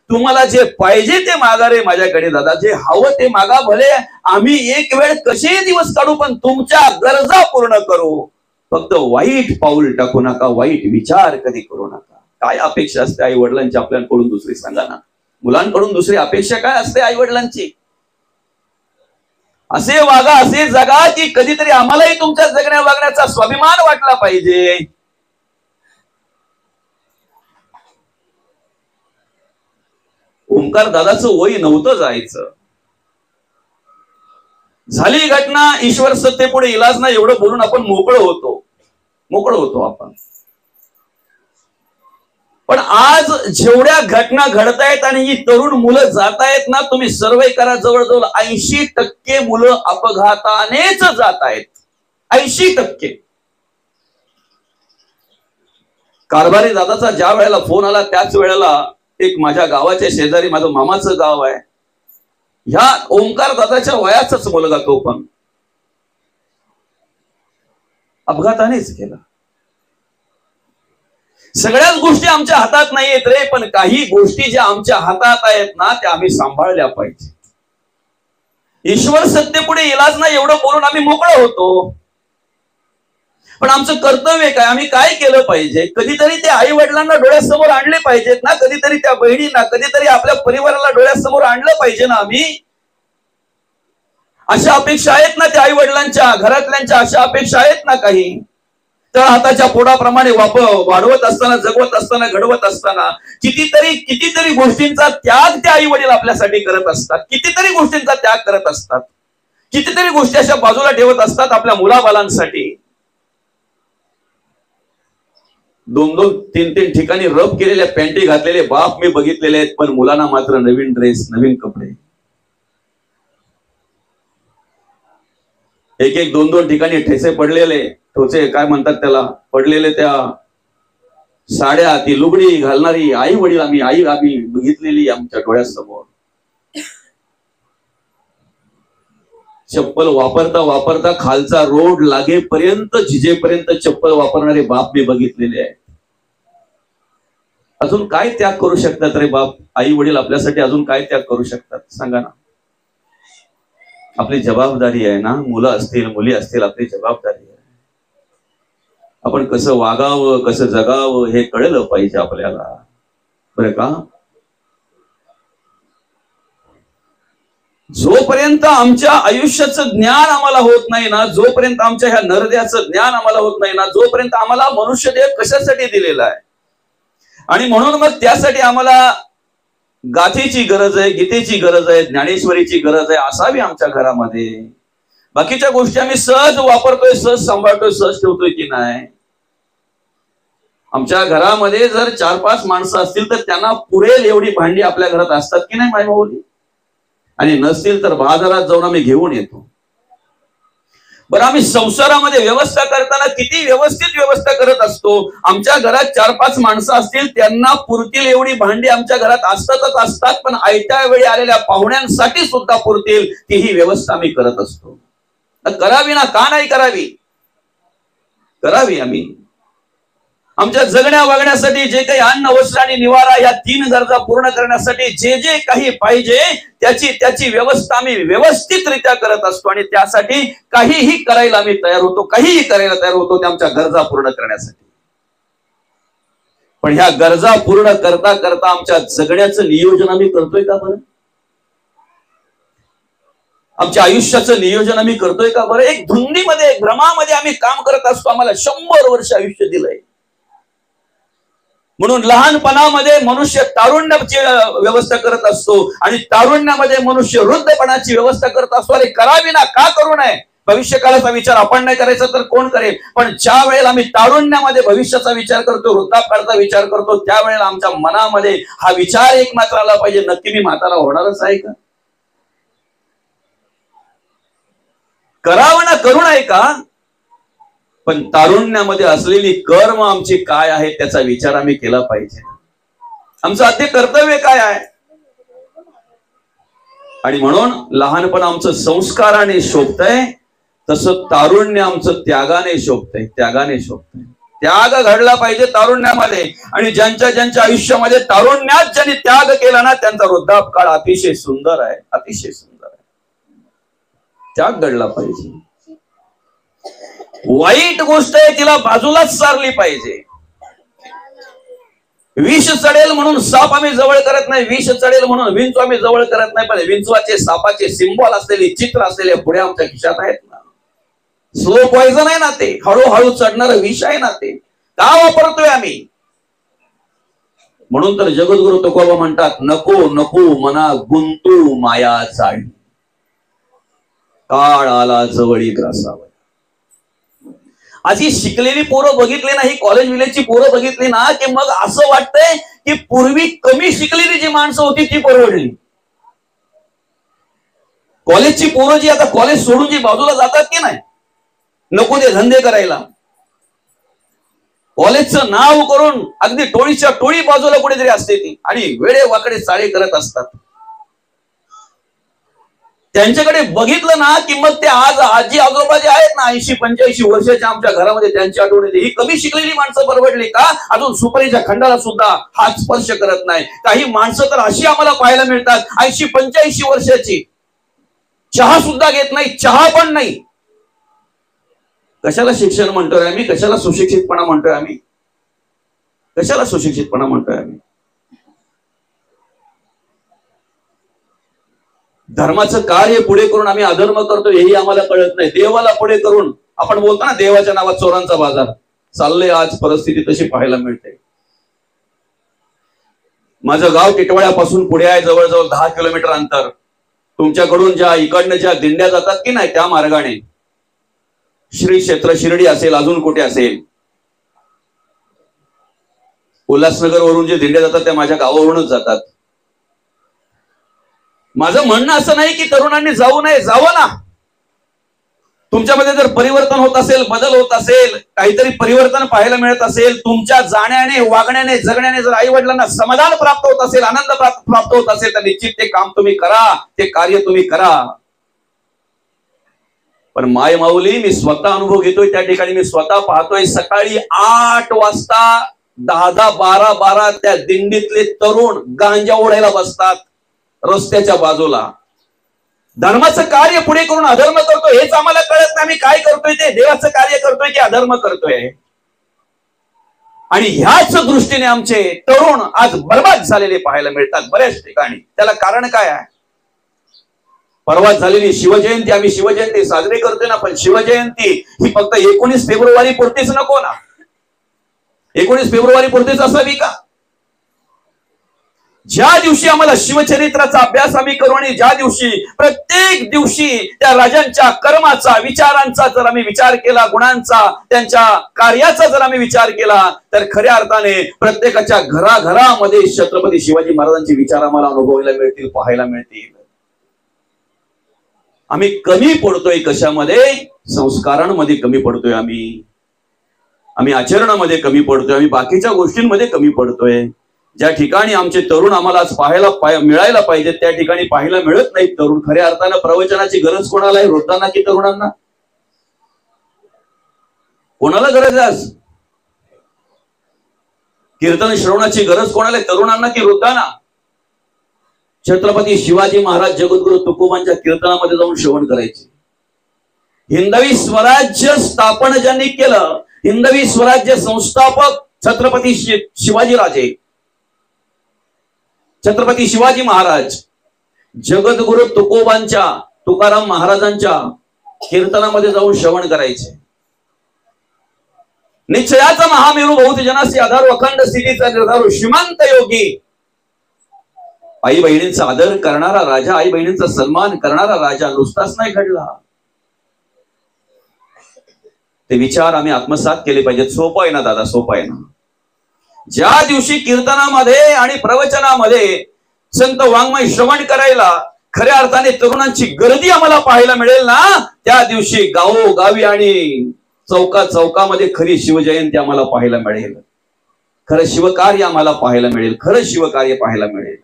Speaker 1: तुम्हाला जे पाहिजे ते मागा रे माझ्याकडे. दादा, जे हवं ते मागा. भले आम्ही एक वेळ कसेही दिवस काढू, पण तुमच्या गरजा पूर्ण करू. फक्त वाईट पाऊल टाकू नका, वाईट विचार कधी करू नका. काय अपेक्षा असते आई वडिलांची आपल्याकडून दुसरी? सांगा ना. मुलांकडून दुसरी अपेक्षा काय असते आई वडिलांची? असे वागा, असे जगा की कधीतरी आम्हालाही तुमच्या जगण्या वागण्याचा स्वाभिमान वाटला पाहिजे. ओंकार दादाचं वय नव्हतं जायचं. झाली घटना, ईश्वर सत्तेपुढे इलाज नाही एवढं बोलून आपण मोकळं होतो आपण. पण आज जेवढ्या घटना घडतायत आणि ही तरुण मुलं जातायत ना, तुम्ही सर्वे करा, जवळजवळ 80% मुलं अपघातानेच जात आहेत. 80%. कारभारी दादाचा ज्या वेळेला फोन आला त्याच वेळेला एक माझ्या गावाच्या शेजारी, माझं मामाचं गाव आहे, ह्या ओंकार दादाच्या वयाचाच मुलगा, तो पण अपघातानेच गेला. सगळ्याच गोष्टी आमच्या हातात नाहीयेत रे, पण काही गोष्टी ज्या आमच्या हातात आहेत ना त्या आम्ही सांभाळल्या पाहिजे. ईश्वर सत्तेपुढे इलाज नाही एवढं बोलून आम्ही मोकळं होतो. पण आमचं कर्तव्य काय? आम्ही काय केलं पाहिजे? कधीतरी ते आई वडिलांना डोळ्यासमोर आणले पाहिजेत ना, कधीतरी त्या बहिणींना, कधीतरी आपल्या परिवाराला डोळ्यासमोर आणलं पाहिजे ना आम्ही. अशा अपेक्षा आहेत ना त्या आई वडिलांच्या, घरातल्यांच्या, अशा अपेक्षा आहेत ना काही. तर हाताच्या पोटाप्रमाणे वाढवत असताना, जगवत असताना, घडवत असताना कितीतरी गोष्टींचा त्याग त्या आई वडील आपल्यासाठी करत असतात. कितीतरी गोष्टींचा त्याग करत असतात. कितीतरी गोष्टी अशा बाजूला ठेवत असतात आपल्या मुलाबालांसाठी. 2-2, 3-3 ठिकाणी रब केलेल्या पॅन्टी घातलेले बाप मी बघितलेले आहेत, पण मुलांना मात्र नवीन ड्रेस, नवीन कपडे. 1-1, 2-2 ठिकाणी ठेसे पडलेले, ठोसे काय म्हणतात त्याला, पडलेले त्या साड्या, ती लुगडी घालणारी आई वडील आम्ही बघितलेली आमच्या डोळ्यासमोर. चप्पल वापरता खालचा रोड लागेपर्यंत, झिजेपर्यंत चप्पल वापरणारे बाप मी बघितलेले आहेत. अजून काय त्याग करू शकतात रे बाप? आई वडील आपल्यासाठी अजून काय त्याग करू शकतात? सांगा ना. आपली जबाबदारी आहे ना, मुलं असतील, मुली असतील, आपली जबाबदारी आहे. आपण कसं वागावं, कसं जगावं हे कळलं पाहिजे आपल्याला, बरं का? जोपर्यंत आमच्या आयुष्याचं ज्ञान आम्हाला होत नाही ना, जोपर्यंत आमच्या ह्या नरद्याचं ज्ञान आम्हाला होत नाही ना, जोपर्यंत आम्हाला मनुष्यदेह कशासाठी दिलेला आहे, आणि म्हणून मग त्यासाठी आम्हाला गाथेची गरज आहे, गीतेची गरज आहे, ज्ञानेश्वरीची गरज आहे असावी आमच्या घरामध्ये. बाकीच्या गोष्टी आम्ही सहज वापरतोय, सहज सांभाळतोय, सहज ठेवतोय की नाही. आमच्या घरामध्ये जर 4-5 माणसं असतील तर त्यांना पुरेल एवढी भांडी आपल्या घरात असतात की नाही माय माऊली, आणि नसतील तर बाजारात जाऊन आम्ही घेऊन येतो. बरं, आम्ही संसारामध्ये व्यवस्था करताना किती व्यवस्थित व्यवस्था करत असतो. आमच्या घरात 4-5 माणसं असतील, त्यांना पुरतील एवढी भांडी आमच्या घरात असतातच असतात, पण आयत्या वेळी आलेल्या पाहुण्यांसाठी सुद्धा पुरतील ती ही व्यवस्था आम्ही करत असतो. करावी ना, का नाही करावी? करावी. आम्ही आमच्या जगण्या वागण्यासाठी जे काही अन्न, वस्त्र आणि निवारा या 3 गरजा पूर्ण करण्यासाठी जे जे काही पाहिजे त्याची व्यवस्था आम्ही व्यवस्थितरित्या करत असतो, आणि त्यासाठी काहीही करायला आम्ही तयार होतो, काहीही करायला तयार होतो त्या आमच्या गरजा पूर्ण करण्यासाठी. पण ह्या गरजा पूर्ण करता करता आमच्या जगण्याचं नियोजन आम्ही करतोय का बरं? आमच्या आयुष्याचं नियोजन आम्ही करतोय का बरं? एक धुंदीमध्ये, एक भ्रमामध्ये आम्ही काम करत असतो. आम्हाला 100 वर्ष आयुष्य दिलंय म्हणून लहानपणामध्ये मनुष्य तारुण्याची व्यवस्था करत असतो, आणि तारुण्यामध्ये मनुष्य वृद्धपणाची व्यवस्था करत असतो. अरे करावी ना, का करू नये? भविष्यकाळाचा विचार आपण नाही करायचा तर कोण करेल? पण ज्या वेळेला आम्ही तारुण्यामध्ये भविष्याचा विचार करतो, वृद्धापकाळाचा विचार करतो, त्यावेळेला आमच्या मनामध्ये हा विचार एकमात्र आला पाहिजे, नक्की मी म्हातारा होणारच आहे का? करावं ना, करू नये का? पण तारुण्यामध्ये असलेली कर्म आमची काय आहे त्याचा विचार आम्ही केला पाहिजे. आमचं आद्य कर्तव्य काय आहे? आणि म्हणून लहानपण आमचं संस्काराने शोभतंय, तसं तारुण्य आमचं त्यागाने शोभतंय. त्यागाने शोभतंय. त्याग घडला पाहिजे तारुण्यामध्ये, आणि ज्यांच्या ज्यांच्या आयुष्यामध्ये तारुण्यात ज्यांनी त्याग केला ना, त्यांचा वृद्धापकाळ अतिशय सुंदर आहे, अतिशय सुंदर आहे. त्याग घडला पाहिजे. वाईट गोष्ट आहे तिला बाजूलाच सारली पाहिजे. विष चढेल म्हणून साप आम्ही जवळ करत नाही, विष चढेल म्हणून विंचू आम्ही जवळ करत नाही, पण विंचवाचे, सापाचे सिंबॉल असलेली, चित्र असलेले पुढे आमच्या खिशात आहेत ना. स्लो पॉइझन आहे ना ते, हळूहळू चढणारं विष आहे ना ते. का वापरतोय आम्ही? म्हणून तर जगद्गुरु तुकोबा म्हणतात, नको नको मना गुंतू माया चाळी, काळ आला जवळी ग्रासावर. अशी शिकलेली पोरं बघितली ना, ही कॉलेज विलेजची पोरं बघितली ना, की मग असं वाटतंय की पूर्वी कमी शिकलेली जी माणसं होती ती परवडली. कॉलेजची पोरं जी आता कॉलेज सोडून जी बाजूला जातात की नाही, नको ते धंदे करायला, कॉलेजचं नाव करून अगदी टोळीच्या टोळी बाजूला कुठेतरी असते ती, आणि वेडे वाकडे चाळे करत असतात. त्यांच्याकडे बघितलं ना की मग ते आज आजी आजोबा जे आहेत ना, 80-85 वर्षाच्या आमच्या घरामध्ये, त्यांची आठवण येते. ही कमी शिकलेली माणसं परवडली का? अजून सुपारीच्या खंडाला सुद्धा हात स्पर्श करत नाही. काही माणसं तर अशी आम्हाला पाहायला मिळतात, 80-85 वर्षाची, चहा सुद्धा घेत नाही, चहा पण नाही. कशाला शिक्षण म्हणतोय आम्ही? कशाला सुशिक्षितपणा म्हणतोय आम्ही? कशाला सुशिक्षितपणा म्हणतोय आम्ही? धर्माचं कार्य पुढे करून आम्ही अधर्म करतो हेही आम्हाला कळत नाही. देवाला पुढे करून आपण बोलतो ना, देवाच्या नावात चोरांचा बाजार चाललंय. आज परिस्थिती तशी पाहायला मिळते. माझं गाव टिटवाळ्यापासून पुढे आहे, जवळजवळ 10 किलोमीटर अंतर. तुमच्याकडून ज्या इकडनं ज्या दिंड्या जातात की नाही, त्या मार्गाने श्री क्षेत्र शिर्डी असेल, अजून कुठे असेल, उल्हासनगर वरून जे दिंड्या जातात त्या माझ्या गावावरूनच जातात. माझं म्हणणं असं नाही की तरुणांनी जाऊ नये, जावं ना. तुमच्यामध्ये जर परिवर्तन होत असेल, बदल होत असेल, काहीतरी परिवर्तन पाहायला मिळत असेल, तुमच्या जाण्याने, वागण्याने, जगण्याने जर आई वडिलांना समाधान प्राप्त होत असेल, आनंद प्राप्त होत असेल, तर निश्चित ते काम तुम्ही करा, ते कार्य तुम्ही करा. पण माय माऊली, मी स्वतः अनुभव घेतोय त्या ठिकाणी, मी स्वतः पाहतोय. सकाळी 8 वाजता 10-12 त्या दिंडीतले तरुण गांजा ओढायला बसतात रस्त्याच्या बाजूला. धर्माचं कार्य पुढे करून अधर्म करतोय हेच आम्हाला कळत नाही. आम्ही काय करतोय? ते देवाचं कार्य करतोय की अधर्म करतोय? आणि ह्याच दृष्टीने आमचे तरुण आज बर्बाद झालेले पाहायला मिळतात बऱ्याच ठिकाणी. त्याला कारण काय आहे? परवा झालेली शिवजयंती, आम्ही शिवजयंती साजरी करतोय ना, पण शिवजयंती ही फक्त 19 फेब्रुवारी पुरतीच नको ना, 19 फेब्रुवारी पुरतीच असावी का? ज्या दिवशी आम्हाला शिवचरित्राचा अभ्यास आम्ही करू आणि ज्या दिवशी प्रत्येक दिवशी त्या राजांच्या कर्माचा, विचारांचा जर आम्ही विचार केला, गुणांचा, त्यांच्या कार्याचा जर आम्ही विचार केला, तर खऱ्या अर्थाने प्रत्येकाच्या घराघरामध्ये छत्रपती शिवाजी महाराजांचे विचार आम्हाला अनुभवायला मिळतील, पाहायला मिळतील. आम्ही कमी पडतोय कशामध्ये? संस्कारांमध्ये कमी पडतोय, आम्ही आचरणामध्ये कमी पडतोय, आम्ही बाकीच्या गोष्टींमध्ये कमी पडतोय. ज्या ठिकाणी आमचे तरुण आम्हाला आज पाहायला मिळायला पाहिजे त्या ठिकाणी पाहायला मिळत नाहीत तरुण. खऱ्या अर्थानं प्रवचनाची गरज कोणाला आहे? वृद्धांना की तरुणांना? कोणाला गरज आहे? आज कीर्तन श्रवणाची गरज कोणाला आहे? तरुणांना की वृद्धांना? छत्रपती शिवाजी महाराज जगद्गुरु तुकोबांच्या कीर्तनामध्ये जाऊन श्रवण करायचे. हिंदवी स्वराज्य स्थापन ज्यांनी केलं, हिंदवी स्वराज्य संस्थापक छत्रपती शिवाजी राजे, छत्रपती शिवाजी महाराज जगद्गुरु तुकोबांच्या, तुकाराम महाराजांच्या कीर्तनामध्ये जाऊन श्रवण करायचे. निश्चयाचा महामेरू बहुत जनासी आधार अखंड स्थितीचा निर्धारू श्रीमंत योगी. आई बहिणींचा आदर करणारा राजा, आई बहिणींचा सन्मान करणारा राजा नुसताच नाही घडला. ते विचार आम्ही आत्मसात केले पाहिजेत. सोपं आहे ना दादा? सोपं आहे ना? ज्या दिवशी कीर्तनामध्ये आणि प्रवचनामध्ये संत वाङ्मय श्रवण करायला खऱ्या अर्थाने तरुणांची गर्दी आम्हाला पाहायला मिळेल ना, त्या दिवशी गावोगावी आणि चौकामध्ये खरी शिवजयंती आम्हाला पाहायला मिळेल. खरं शिवकार्य आम्हाला पाहायला मिळेल, खरं शिवकार्य पाहायला मिळेल.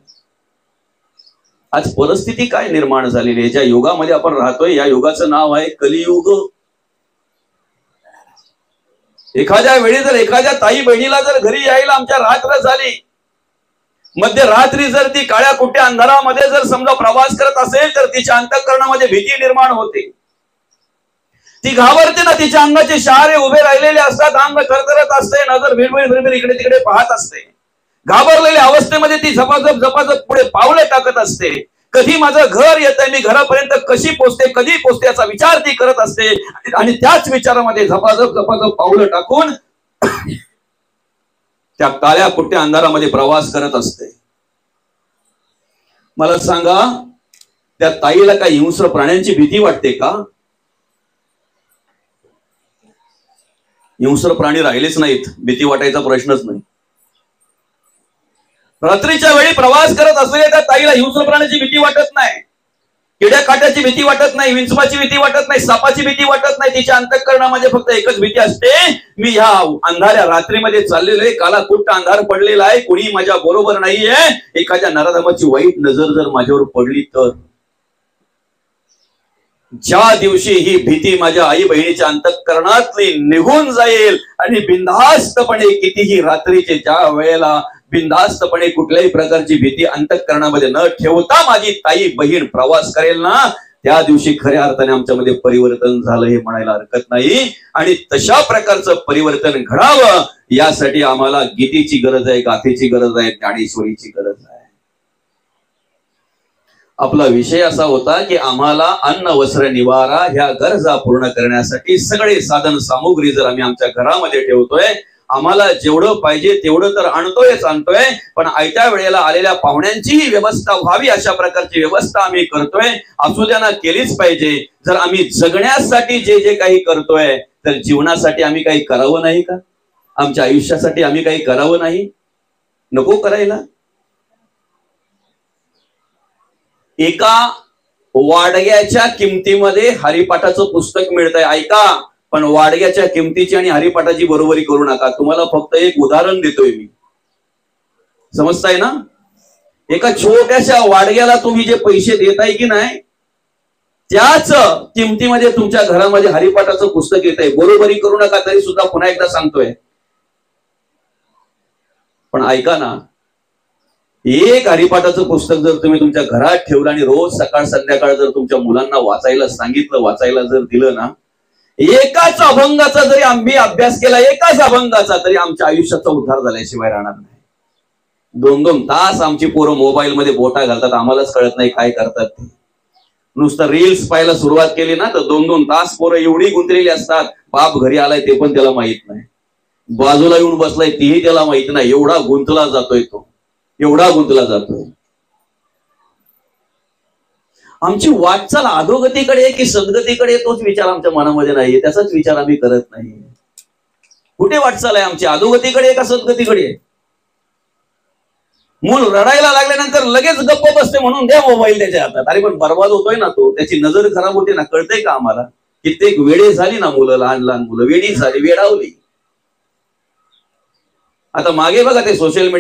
Speaker 1: आज परिस्थिती काय निर्माण झालेली आहे? ज्या युगामध्ये आपण राहतोय या युगाचं नाव आहे कलियुग. एखाद्या वेळी जर एखाद्या ताई बहिणीला जर घरी यायला आमच्या रात्र झाली, मध्यरात्री जर ती काळ्या कुट्या अंधारामध्ये जर समजा प्रवास करत असेल तर तिच्या अंतःकरणामध्ये भीती निर्माण होते. ती घाबरते ना, तिच्या अंगाचे शहारे उभे राहिलेले असतात, अंग थरथरत असते, नजर भिडभिड इकडे तिकडे पाहत असते. घाबरलेल्या अवस्थेमध्ये ती झपाझप पुढे पावले टाकत असते. कधी माझं घर येतंय, मी घरापर्यंत कशी पोचते, कधी पोचते याचा विचार ती करत असते आणि त्याच विचारामध्ये झपाझप पावलं टाकून त्या काळ्या कुट्या अंधारामध्ये प्रवास करत असते. मला सांगा, त्या ताईला काही हिंस्र प्राण्यांची भीती वाटते का? हिंस्र प्राणी राहिलेच नाहीत, भीती वाटायचा प्रश्नच नाही. रात्रीच्या वेळी प्रवास करत असलेल्या त्या ताईला हिंस्र प्राण्याची भीती वाटत नाही, किड्या काट्याची भीती वाटत नाही, विंचवाची भीती वाटत नाही, सापाची भीती वाटत नाही. तिच्या अंतःकरणामध्ये फक्त एकच भीती असते, मी ह्या अंधाऱ्या रात्रीमध्ये चाललेलो आहे, काला कुट्ट अंधार पडलेला आहे, कोणी माझ्या बरोबर नाहीये, एखाद्या नराधमाची वाईट नजर जर माझ्यावर पडली तर. ज्या दिवशी ही भीती माझ्या आई बहिणीच्या अंतःकरणातली निघून जाईल आणि बिनधास्तपणे कितीही रात्रीचे ज्या वेळेला बिनधास्तपणे कुठल्याही प्रकारची भीती अंतःकरणामध्ये न ठेवता माझी ताई बहीण प्रवास करेल ना, त्या दिवशी खऱ्या अर्थाने आमच्यामध्ये परिवर्तन झालं हे म्हणायला हरकत नाही. आणि तशा प्रकारचं परिवर्तन घडावं यासाठी आम्हाला गीतेची गरज आहे, गाथेची गरज आहे, ज्ञानेश्वरीची गरज आहे. आपला विषय असा होता की आम्हाला अन्न वस्त्र निवारा ह्या गरजा पूर्ण करण्यासाठी सगळे साधन सामुग्री जर आम्ही आमच्या घरामध्ये ठेवतोय, आम्हाला जेवढं पाहिजे तेवढं तर आणतोय, पण आयत्या वेळेला आलेल्या पाहुण्यांचीही व्यवस्था व्हावी अशा प्रकारची व्यवस्था आम्ही करतोय. असू द्या ना, केलीच पाहिजे. जर आम्ही जगण्यासाठी जे काही करतोय तर जीवनासाठी आम्ही काही करावं नाही का? आमच्या आयुष्यासाठी आम्ही काही करावं नाही? नको करायला? एका वाडग्याच्या किमतीमध्ये हरिपाठाचं पुस्तक मिळतंय, ऐका. पण वाडग्याच्या किमतीची आणि हरिपाठाची बरोबरी करू नका. तुम्हाला फक्त एक उदाहरण देतोय मी, समजताय ना? एका छोट्याशा वाडग्याला तुम्ही जे पैसे देताय की नाही, त्याच किमतीमध्ये तुमच्या घरामध्ये हरिपाठाचं पुस्तक येत आहे. बरोबरी करू नका, तरी सुद्धा पुन्हा एकदा सांगतोय. पण ऐका ना, एक हरिपाठाचं पुस्तक जर तुम्ही तुमच्या घरात ठेवलं आणि रोज सकाळ संध्याकाळ जर तुमच्या मुलांना वाचायला सांगितलं, वाचायला जर दिलं ना, एकाच अभंगाचा जरी आम्ही अभ्यास केला, एकाच अभंगाचा, तरी आमच्या आयुष्याचा उद्धार झाल्याशिवाय राहणार नाही. 2-2 तास आमची पोरं मोबाईल मध्ये बोटा घालतात, आम्हालाच कळत नाही काय करतात ते. नुसतं रील्स पाहायला सुरुवात केली ना तर 2-2 तास पोरं एवढी गुंतलेली असतात, बाप घरी आलाय ते पण त्याला माहित नाही, बाजूला येऊन बसलाय तेही त्याला माहित नाही, एवढा गुंतला जातोय तो, एवढा गुंतला जातोय. आमची वाटचाल अधोगतीकडे की सद्गतीकडे तोच विचार आमच्या मनामध्ये नाहीये, त्याचाच विचार आम्ही करत नाही. कुठे वाटचाल आहे आमची, अधोगतीकडे का सद्गतीकडे? मूल रडायला लागल्यानंतर लगेच गप्प बसते म्हणून द्या मोबाईल त्याच्या हातात. अरे पण बर्बाद होतोय ना तो, त्याची नजर खराब होते ना, कळतंय का आम्हाला? कित्येक वेडे झाली ना मुलं, लहान लहान मुलं वेडी झाली, वेडावली. आता मागे बघा ते सोशल मीडिया